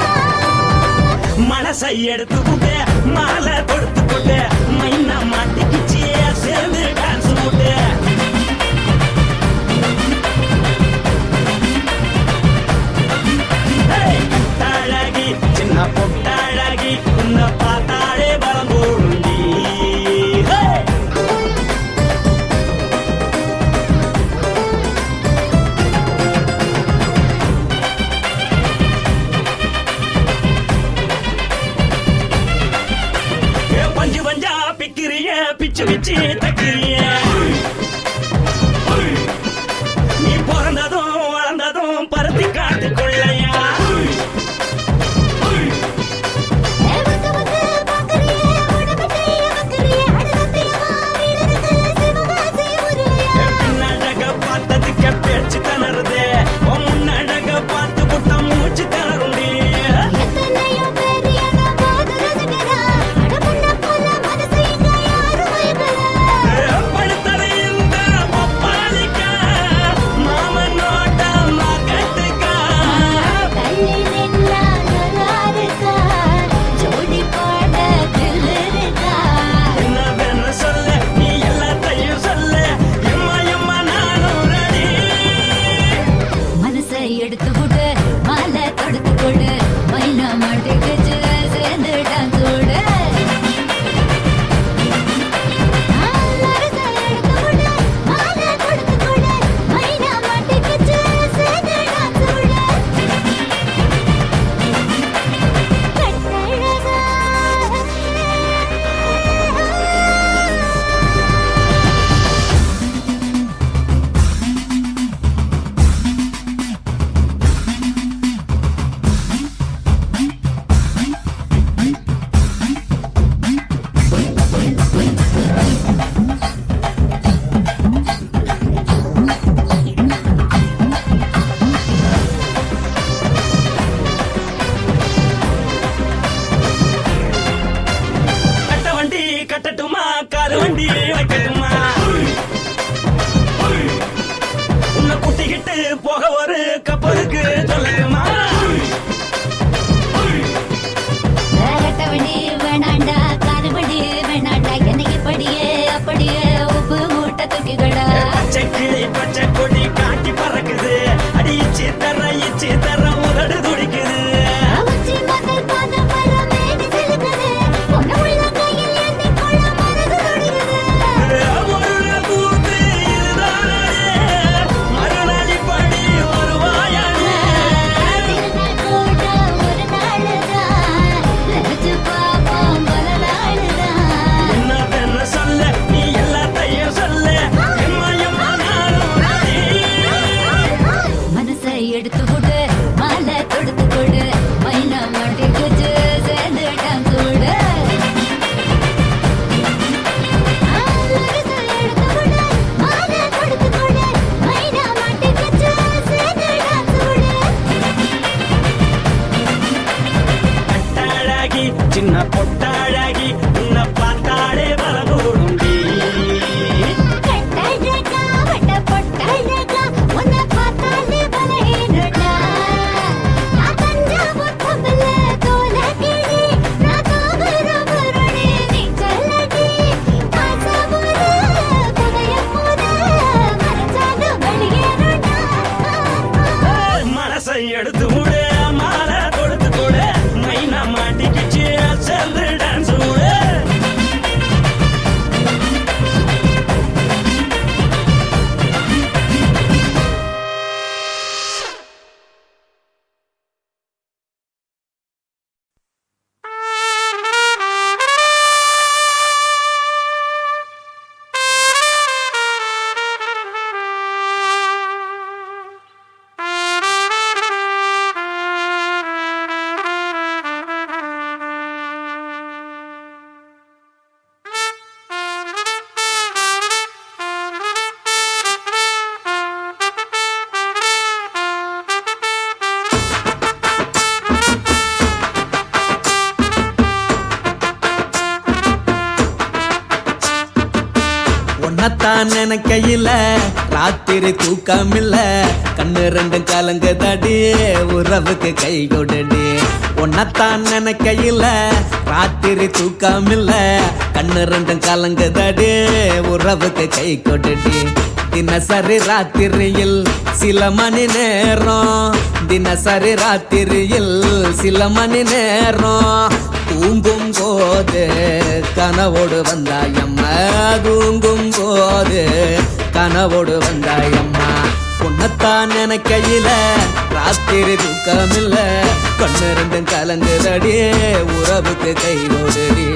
மனசை எடுத்து புட்டே மாலை கொடுத்து புட்டே மைனா மாட்டிக்கிச்சு சேர்ந்து டான்ஸ் போட்டு. கட்டாளாகி சின்ன பொட்டாளாகி உன்னை பார்த்தாலே பலம் கூடுண்டி. பஞ்சு பஞ்சா பிக்கிறிய பிச்சு பிச்சு தக்கிறிய. நீ பிறந்ததும் வளர்ந்ததும் பருத்தி காட்டுக்குள்ளையா. வந்து வந்து பாக்கறியே உடம்பு செய்ய வக்கறியே. அடுத்தத்தையமா வீடு இருக்கு சிவகாசி ஊருலையா. பின்னழக பார்த்ததுக்கு பேச்சு திணறுது. முன்னழக பார்த்து புட்ட மூச்சு திணறுண்டி. எத்தனையோ பேர் என்ன போது ரசிக்கிறா. அடமுன்ன போல மனசு இங்க யாரும் மயக்கல. படுத்தறையில் காரு வண்டி வைக்கட்டுமா உன்னை கூட்டிக்கிட்டு போக ஒரு கப்பலுக்கு சொல்லட்டுமா வேணாண்டா காதுபடி வேணாண்டா என்னைக்கு படியே அப்படியே உப்பு மூட்டை தூக்கிக்கடா பச்சை கிளி பச்சை கொடி காட்டி பறக்குது அடி இச்சி தர உதடு துடிக்குது எடுத்து கொடு மாலை கொடுத்து கொடு மைனா மாட்டிக்கு சேர்ந்து டான்ஸ் கொடு எடுத்து கொடு மாலை கொடுத்து கொடு மைனா மாட்டிக்கு சேர்ந்து டான்ஸ் கொடு கட்டாழகி சின்ன பொட்டாழகி உன்னை பார்த்தாலே பலகூடும் எடுத்து விடு மாலை கொடுத்து கொடு மைனா மாட்டிக்கிச்சு சேர்ந்து டான்ஸ் விடு உன்னத்தான் நினைக்கையில ராத்திரி தூக்கமில்ல கண்ணு ரெண்டும் கலங்குதடி உறவுக்கு கை கொடுடி உன்னத்தான் நினைக்கையில ராத்திரி தூக்கமில்ல கண்ணு ரெண்டும் கலங்குதடி உறவுக்கு கை கொடுடி தினசரி ராத்திரியில் சில மணி நேரம் தினசரி ராத்திரியில் சில மணி நேரம் தூங்கும் போது கனவோடு வந்தாயம்மா தூங்கும் போது கனவோடு வந்தாயம்மா உன்னத்தான் நினைக்கையில ராத்திரி தூக்கமில்ல கண்ணு ரெண்டும் கலங்குதடி உறவுக்கு கை கொடுடி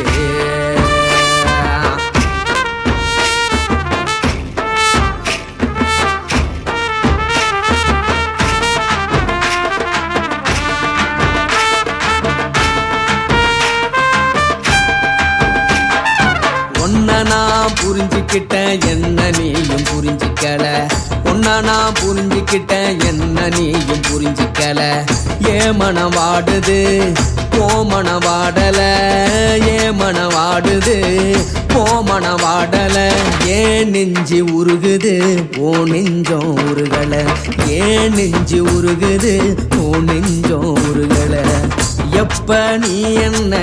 நான் புரிஞ்சுக்கிட்டேன் என்ன நீயும் புரிஞ்சிக்கல உன்ன நான் புரிஞ்சுக்கிட்டேன் என்ன நீயும் புரிஞ்சிக்கல ஏன் மனம் வாடுது போ மனம் வாடல ஏன் மனம் வாடுது போ மனம் வாடல ஏன் நெஞ்சு உருகுது ஓ நெஞ்சம் உருகல ஏன் நெஞ்சு உருகுது ஓ நெஞ்சம் உருகல எப்ப நீ என்ன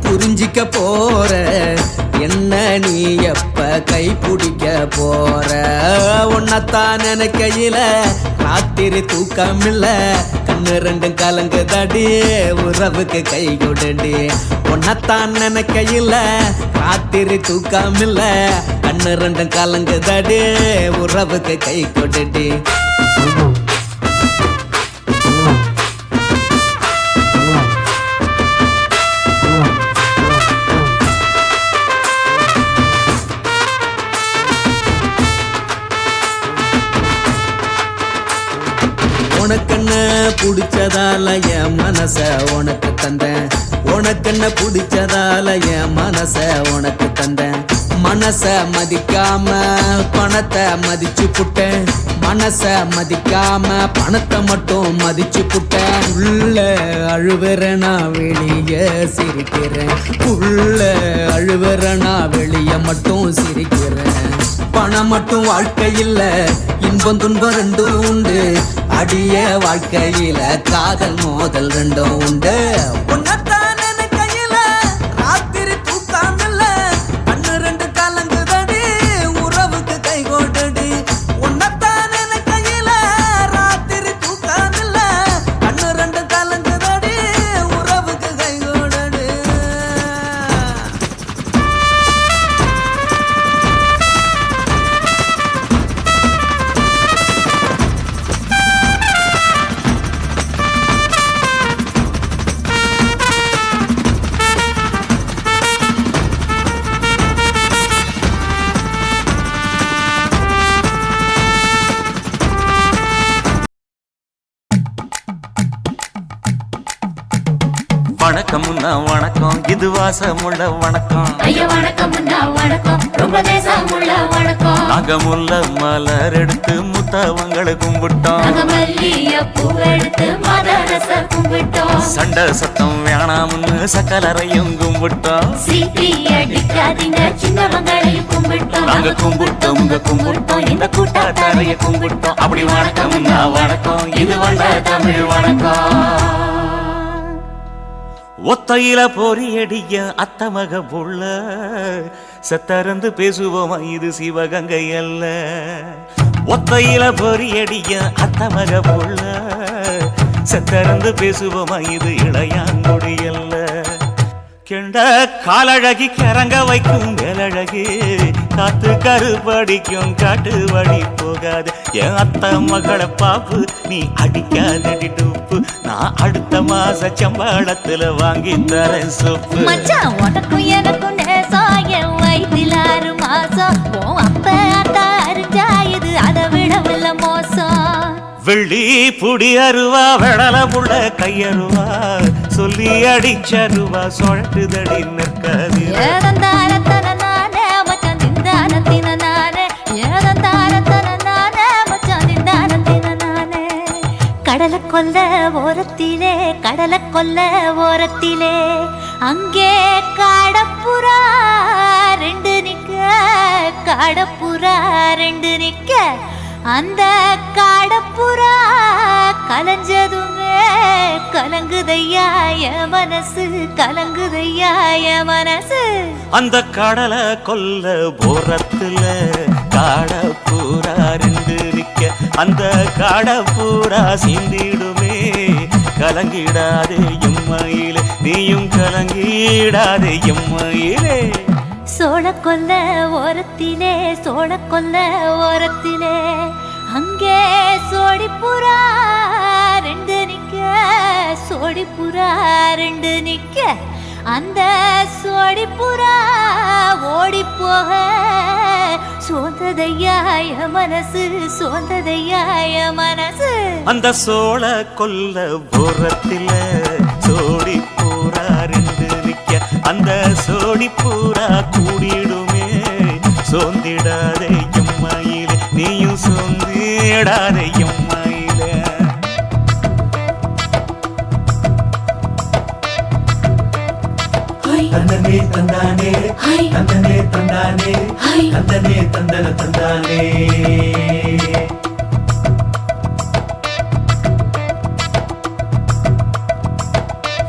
புரிஞ்சிக்க போற என்ன நீ எப்ப கை பிடிக்க போற உன்னத்தான் நினைக்கையில ராத்திரி தூக்கமில்ல கண்ணு ரெண்டும் கலங்குதடி உறவுக்கு கை கொடுடி உன்னத்தான் நினைக்கையில ராத்திரி தூக்கமில்ல கண்ணு ரெண்டும் கலங்குதடி உறவுக்கு கை கொடுடி உனக்கென்ன பிடிச்சதால என் மனச உனக்கு தந்தேன் உனக்கென்ன பிடிச்சதால என் மனச உனக்கு தந்தேன் மனச மதிக்காம பணத்தை மதிச்சு புட்டேன் மனச மதிக்காம பணத்தை மட்டும் மதிச்சு புட்டேன். உள்ள அழுவுறனா வெளிய சிரிக்கிறேன், உள்ள அழுவுறனா வெளிய மட்டும் சிரிக்கிறேன். பணம் மட்டும் வாழ்க்கையில் இன்பம் துன்பம் ரெண்டும் உண்டு, அடிய வாழ்க்கையில காதல் மோதல் ரெண்டும் உண்டு. உன்னத்தான் நினைக்கையில ராத்திரி தூக்காமில்ல, கண்ணு ரெண்டு கலங்குதடி உறவுக்கு கை கோட்டடி. உன்னத்தான் நினைக்கையில ராத்திரி தூக்காமில்ல, கண்ணு ரெண்டு கலங்குதடி உறவுக்கு கை கோட்டடி. வணக்கம்னா வணக்கம், இது வாசமுள்ள வணக்கம். ஐயா வணக்கம் வணக்கம், ரொம்ப தேசமுள்ள வணக்கம். நாங்க முல்ல மலர் எடுத்து முத்தவங்களை கும்பிட்டோம், நாங்க மல்லிகைப்பூ எடுத்து மதரச கும்பிட்டோம். சண்டை சத்தம் வேணாம்னு சக்கலரையும் கும்பிட்டோம். சீட்டி அடிக்காதீங்க சின்னவங்களையும் கும்பிட்டோம். நாங்க கும்பிட்டோம் உங்க கும்பிட்டோம், இந்த கூட்டாத்தாரைய கும்பிட்டோம். அப்படி வணக்கம்னா வணக்கம், இது வந்த தமிழ் வணக்கம். ஒத்தையில பொறியடிய அத்தமக புள்ள செத்தறந்து பேசுவோமா இது சிவகங்கை அல்ல. ஒத்தையில பொறியடிய அத்தமக புள்ள செத்தறந்து பேசுவோமா இது இளையாங்குடி அல்ல. கெண்ட காலழகி கிறங்க வைக்கும் வேலழகி, காத்து கருப்படிக்கும் காட்டு வழி போகாது. என் அத்த மகளை பாப்பு நீ அடிக்காதடி டூப்பு, நான் அடுத்த மாச சம்பளத்துல வாங்கி தரேன் சொப்பு. மச்சான் உனக்கும் எனக்கும் நேசம், என் வயிற்றில் 6 மாசம். ஓ அப்ப அத்தா அறிஞ்சா இது அதை விடவில்ல மோசம். வெள்ளி புடி அருவா வெடல புள்ள கையருவா, சொல்லி அடிச்சருவா சொழட்டுதடி நிற்காது. ஏதந்தாரத்தன நானே மச்சான் திந்தானத்தின நானே, ஏதந்தாரத்தன நானே மச்சான் திந்தானத்தின நானே. கடலை கொல்ல ஓரத்திலே, கடலை கொல்ல ஓரத்திலே, அங்கே காடப்புறா 2 நிக்க, காடப்புறா 2 நிக்க. அந்த காடப்புறா கலஞ்சதுமே கலங்குதையா என் மனசு, கலங்குதையா என் மனசு. அந்த கடலை கொல்ல போரத்துல காடப்பூரா 2 நிக்க, அந்த காடப்பூரா சிந்திடுமே கலங்கிடாதே எம்மையிலே, நீயும் கலங்கிடாதே எம்மையிலே. சோழ கொல்ல ஓரத்திலே, சோழ கொல்ல ஓரத்திலே, அங்கே சோடிப்புறா 2 நிக்க, சோடிப்புறா 2 நிக்க. அந்த சோடிப்புறா ஓடி போக சோந்ததையா என் மனசு, சோந்ததையா என் மனசு. அந்த சோழ கொல்ல போரத்தில சோடி பூரா 2 நிக்க, அந்த சோடி பூரா கூடிடுமே சோந்திடாதே எம்மையிலே, நீயும் சோந்திடாதே எம்மையிலே. தந்தனே தந்தானே, தந்தனே தந்தானே, தந்தனே தந்தன தந்தானே.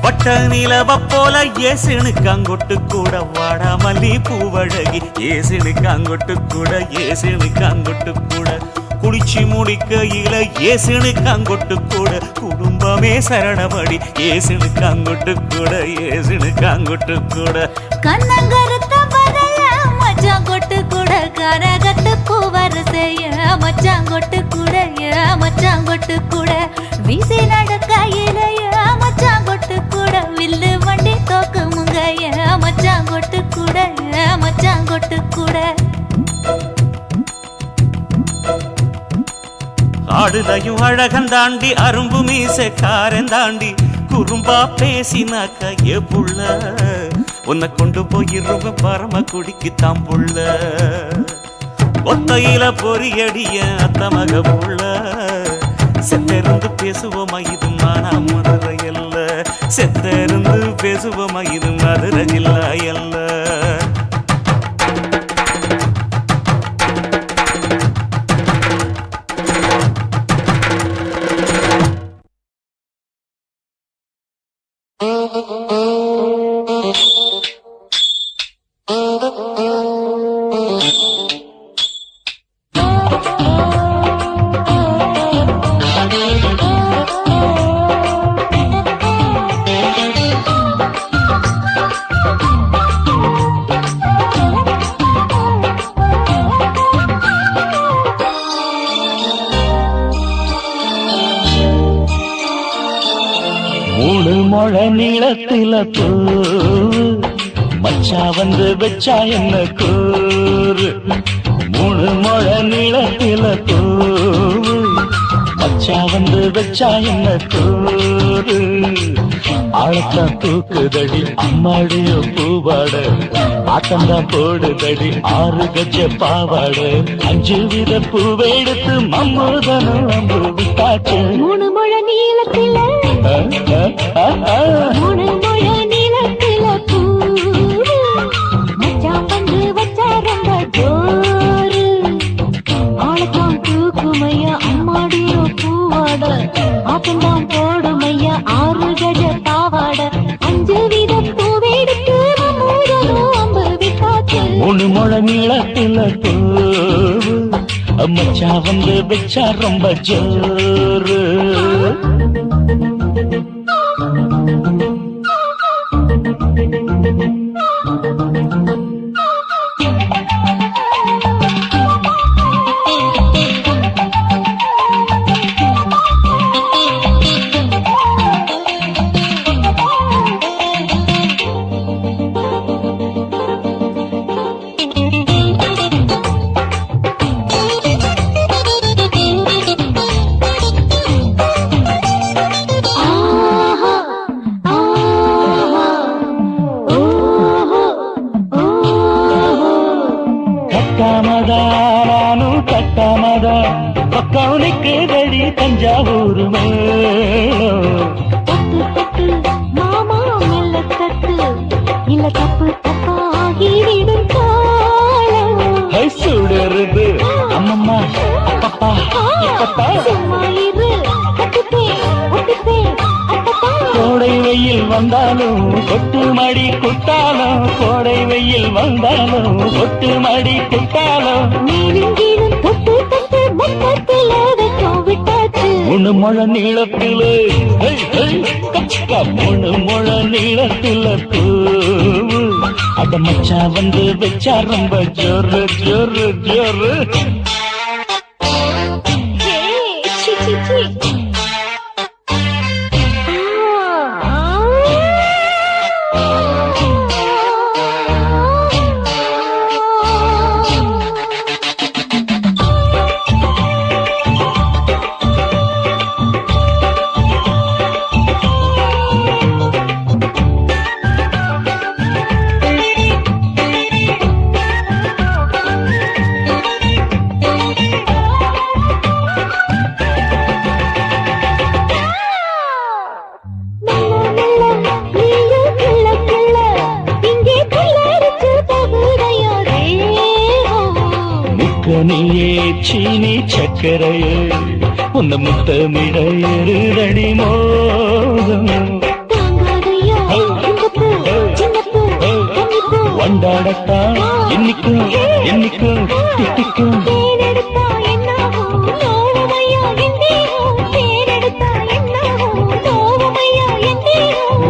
வட்ட நிலவ போல ஏசுனுக்கு அங்கொட்டு கூட வாடா மல்லி பூவழகி, ஏசுனுக்கு அங்கொட்டு கூட, ஏசுனுக்கு அங்கொட்டு கூட. குளிச்சு முடிக்கையில ஏசுனுக்கு அங்கொட்டு கூட, குடும்பமே சரணமடி ஏசுனுக்கு அங்கொட்டு கூட, ஏசுனுக்கு அங்கொட்டு கூட. கண்ணங்கருத்த வரைய மச்சான் கொட்டு கூட, கரகத்து பூவரசைய மச்சான் கொட்டு கூட, மச்சான் கொட்டு கூட. வீசி நடக்கையிலைய மச்சான் கொட்டு கூட, வில்லு வண்டி தோக்கு முங்கைய மச்சான் கொட்டு கூட, மச்சான் கொட்டு கூட. ஆடுதையும் அழகன் தாண்டி அரும்பு மீசக்காரன் தாண்டி குறும்பா பேசினாக்க ஏ புள்ள, உன்னை கொண்டு போயிருவ பரம குடிக்கு தாம்புள்ள. ஒத்தையில பொறியடிய அத்தமக புள்ள செத்திருந்து பேசுவோமா இது மானா மதுரை அல்ல செத்திருந்து பேசுவோமா இது மதுரை ஜில்லா அல்ல மொழ நீளத்தில பூ மச்சா வந்து வச்சா என்ன கூறு 3 முழ நீளத்தில பூ மச்சா வந்து வச்சா என்ன கூறு ஆழத்தா தூக்குதடி அம்மாடியோ பூவாட ஆட்டம்தான் போடுதடி 6 கஜ பாவாட 5 வித பூவை எடுத்து மம்முதனும் அம்பு விட்டாச்சு 3 முழ நீளத்தில 3 முழ நீளத்தில பூ மச்சான் வந்து வச்சா ரொம்ப ஜோரு ஆளத்தான் தூக்குமையா அம்மாடியோ பூவாட ஆட்டம்தான் போடுமையா 6 கஜ பாவாட 5 வித பூவை எடுத்து மம்முதனும் அம்பு விட்டாச்சு 3 முழ நீளத்தில பூ மச்சா வந்து வச்சா ரொம்ப ஜோரு பக்கவுனுக்கு தடி தஞ்சாவூர் மாமா மெல்ல தட்டு இல்ல தப்பு தப்பாகிவிடும் காலம் சுடருது அம்மம்மா அப்பப்பா இப்பப்பா கோடை வெயில் வந்தாலும் கொட்டு மடி குட்டாலும் கோடை வெயில் வந்தாலும் கொட்டு மடி குட்டாலும் முழு முழ நீளத்திலே 3 முழ நீளத்தில பூவு அட மச்சா வந்து வச்சா ரொம்ப ஜோரு ஜோரு ஜோரு நீயே சீனி சக்கரையே உன்ன முத்தமிட எருதடி மோகம் வண்டாடத்தான் என்னைக்கும் என்னைக்கும் திட்டிக்கும்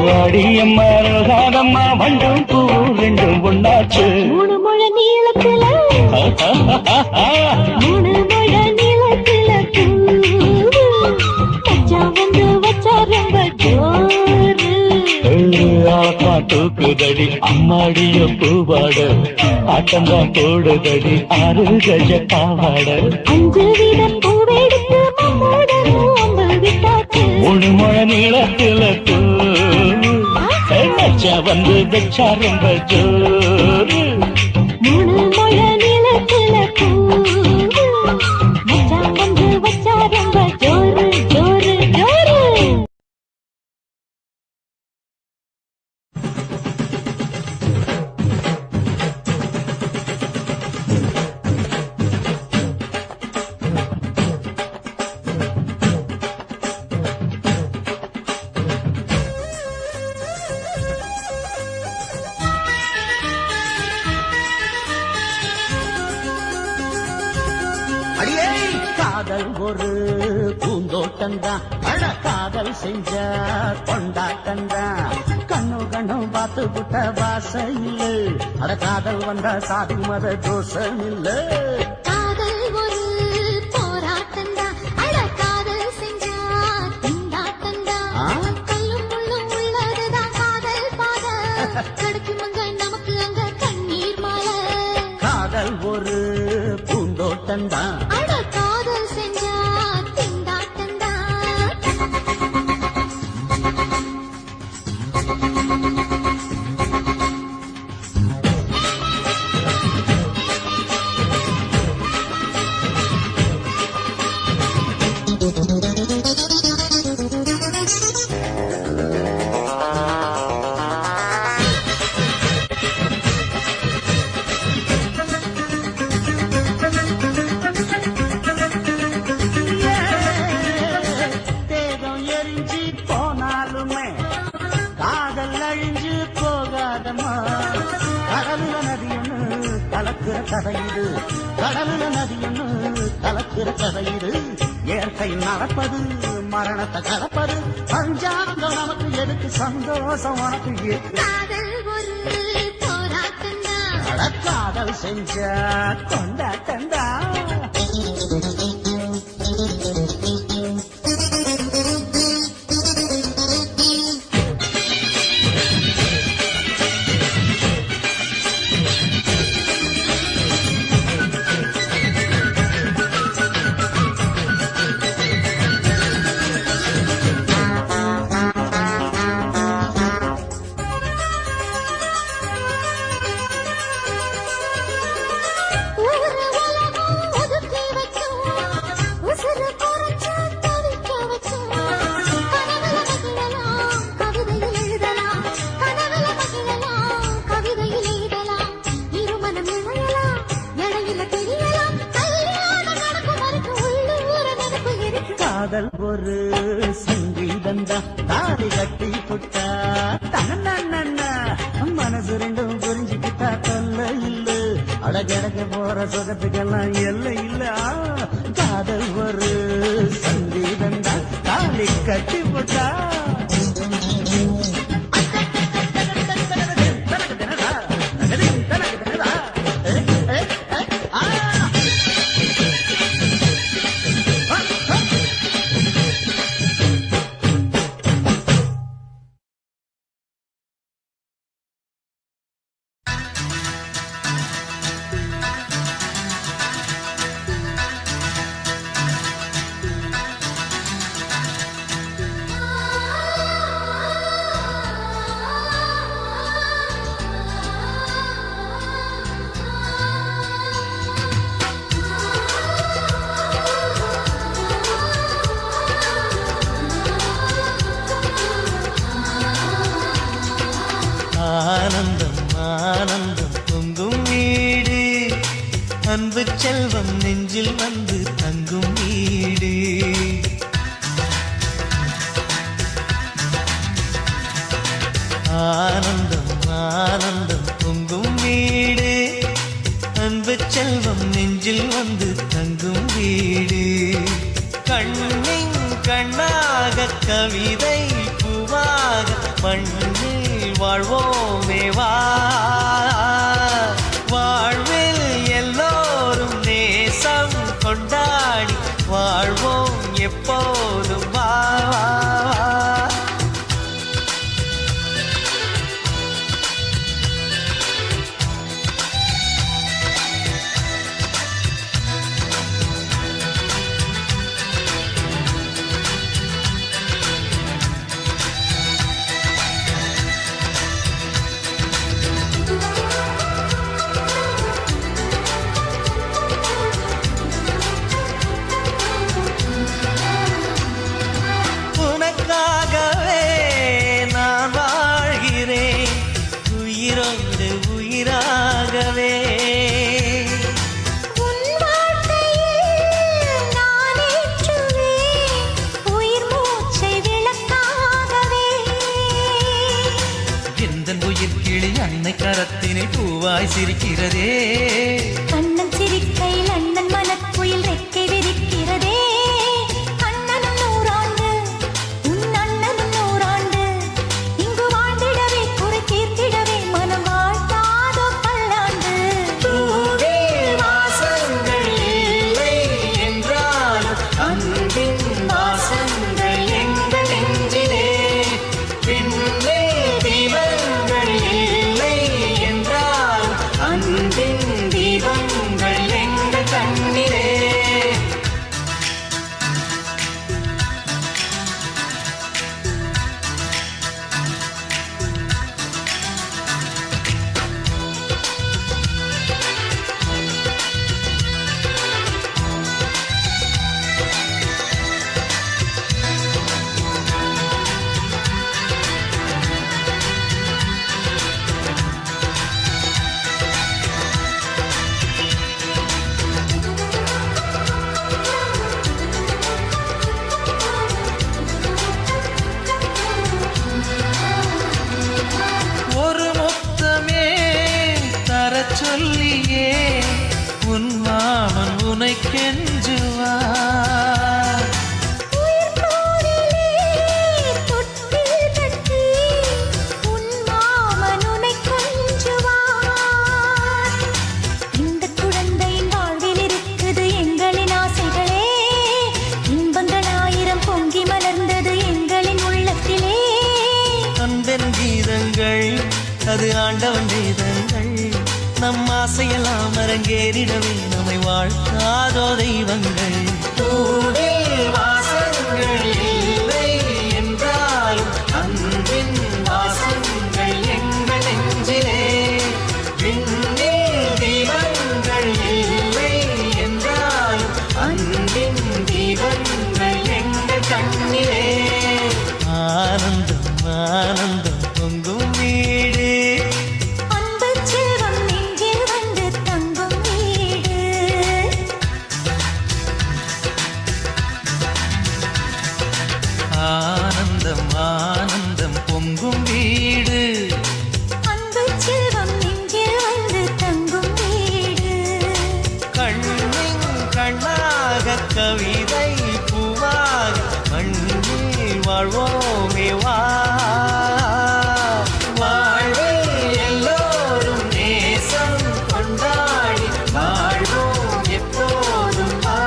வாடியம்மா ரோசாதம்மா வண்டும் பூ ரெண்டும் ஒண்ணாச்சு 3 முழ நீளத்தில 3 முழ நீளத்தில மச்சான் வந்து வச்சா ரொம்ப ஜோரு ஆளத்தான் தூக்குதடி அம்மாடிய பூவாட ஆட்டம்தான் போடுதடி 6 கஜ பாவாட 5 வித பூவை எடுத்து மம்முதனும் அம்பு விட்டாச்சு 3 முழ நீளத்தில மச்சா வந்து வச்சா ரொம்ப ஜோரு 3 முழ நீளத்தில பூ காதல் ஒரு பூந்தோட்டந்தான் அட காதல் செஞ்ச கொண்டாட்டந்தான் கண்ணு கண்ணு பார்த்து புட்ட வாசம் இல்ல அட காதல் வந்த சாதி மத தோஷம் இல்ல காதல் ஒரு போராட்டந்தான் அட காதல் செஞ்சா திண்டாட்டந்தான் கல்லும் முள்ளும் உள்ளதுதான் காதல் பாத கிடைக்குமங்க நமக்கு அங்க கண்ணீர் மாலை காதல் ஒரு பூந்தோட்டந்தான் அட காதல் செஞ்சா திண்டாட்டந்தான் தேகம் எரிஞ்சு போனாலுமே காதல் அழிஞ்சு போகாதமா கடலுல நதியொன்னு கலக்கிற கதையிடு கடலுல நதியொன்னு கலக்கிற கதையிடு இயற்கை நடப்பது மரணத்தை கலப்பது பஞ்சாங்கம் நமக்கு எதுக்கு சந்தோஷம் உனக்கு காதல் ஒரு போராட்டந்தான் அட காதல் செஞ்ச கொண்டாட்டந்தா ஊரு உலகம் ஒதுக்கி வச்சோம் உசுறு குறைச்சு தவிக்க வச்சோம் கனவுல மகிழலாம் கவிதையில் எழுதலாம் கனவுல மகிழலாம் கவிதையில் எழுதலாம் இருமனம் இணையலாம் இடையில தெரியலாம் கல்யாணம் நடக்கும் வரைக்கும் உள்ளூர நினைப்பு இருக்கு காதல் ஒரு சங்கீதந்தா தாடி கட்டி புட்டா தன்னா மனசு ரெண்டும் புரிஞ்சுக்கிட்டா தொல்ல இல்ல அடகடக்க போற சுகத்துக்கெல்லாம் எல்லை இல்ல காதல் ஒரு சங்கீதந்தா தாடி கட்டி புட்டா ஆனந்தம் ஆனந்தம் பொங்கும் வீடு அன்பு செல்வம் நெஞ்சில் வந்து தங்கும் வீடு ஆனந்தம் ஆனந்தம் பொங்கும் வீடு அன்பு செல்வம் நெஞ்சில் வந்து தங்கும் வீடு கண்ணின் கண்ணாக கவிதை பூவாக மண்ணில் வாழ்வோமே வா வாழ்வில் எல்லோரும் நேசம் கொண்டாடி வாழ்வோம் எப்போதும் வா கரத்தினை பூவாய் சிரிக்கிறதே கண்ணன் சிரிக்கையில் அண்ணன் மனக்குயில் ரெக்கை விரிக்கிறதே உனை கெஞ்சுவா அது ஆண்டவன் வேதங்கள் நம் ஆசையெல்லாம் அரங்கேறிடவே நம்மை வாழ்த்தாதோ தெய்வங்கள் பூவில் வாசங்கள் இல்லை என்றாலும் அன்பின் வாசங்கள் எங்கள் நெஞ்சிலே விண்ணில் தீபங்கள் இல்லை என்றாலும் அன்பின் தீபங்கள் எங்கள் கண்ணிலே ஆனந்தம் ஆனந்தம் பொங்கும் வீடு அன்பு செல்வம் நெஞ்சில் வந்து தங்கும் வீடு ஆனந்தம் ஆனந்தம் பொங்கும் வீடு அன்பு செல்வம் நெஞ்சில் வந்து தங்கும் வீடு கண்ணின் கண்ணாக கவிதை பூவாக மண்ணில் வாழ்வோமே வா வாழ்வில் எல்லோரும் நேசம் கொண்டாடி வாழ்வோம் எப்போதும் வா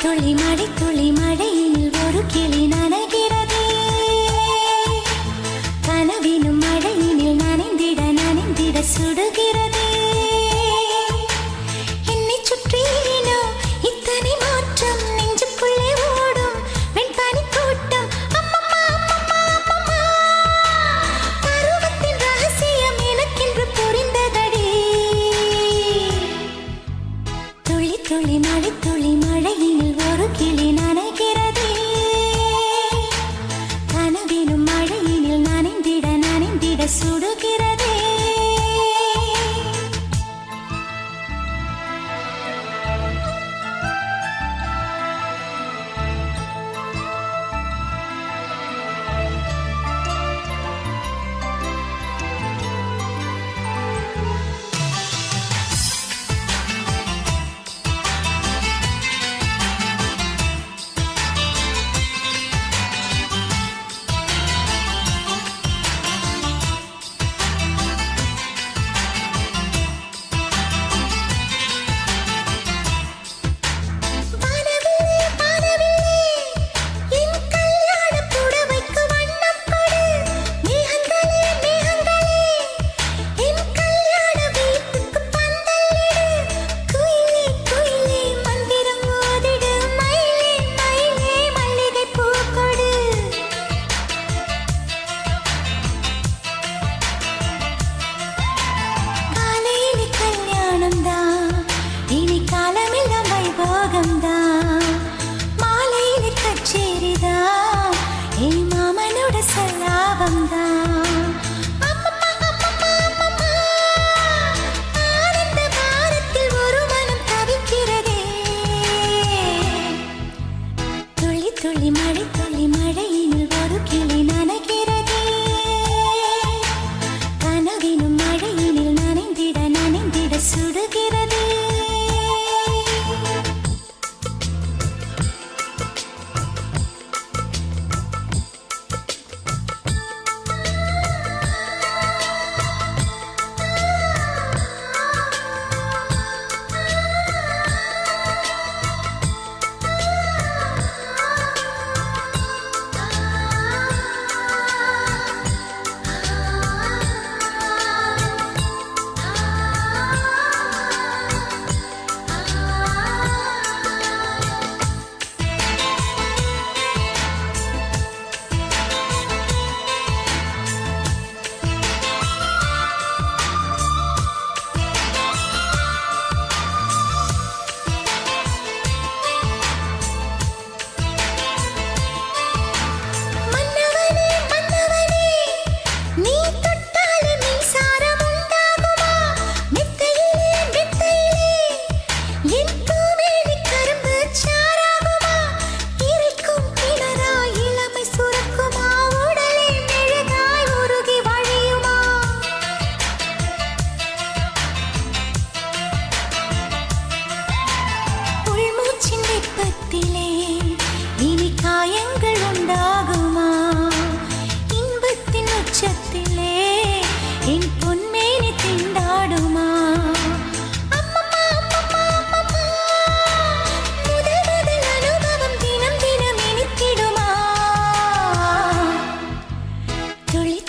துளி மழை துளி மழையில் ஒரு கிளி நனைகிறதே கனவினும் மழையினில் நனைந்திட சுடுகிறதே என்னை சுற்றினோ இத்தனை மாற்றம் நெஞ்சுக்குள்ளே ஓடும் வெண்பனி கூட்டம் அம்மம்மா அம்மம்மா அம்மம்மா பருவத்தின் ரகசியம் எனக்கென்று புரிந்ததடி துளி துளி மழை துளி மழையினில் ஒரு கிளி நனைகிறதே கனவினும் மழையினில் நனைந்திட சுடுகிறதே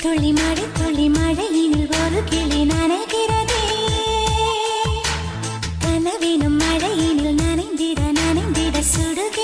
துளி மழையினில் ஒரு கிளி நனைகிறதே கனவினும் மழையினில் நனைந்திட சுடுக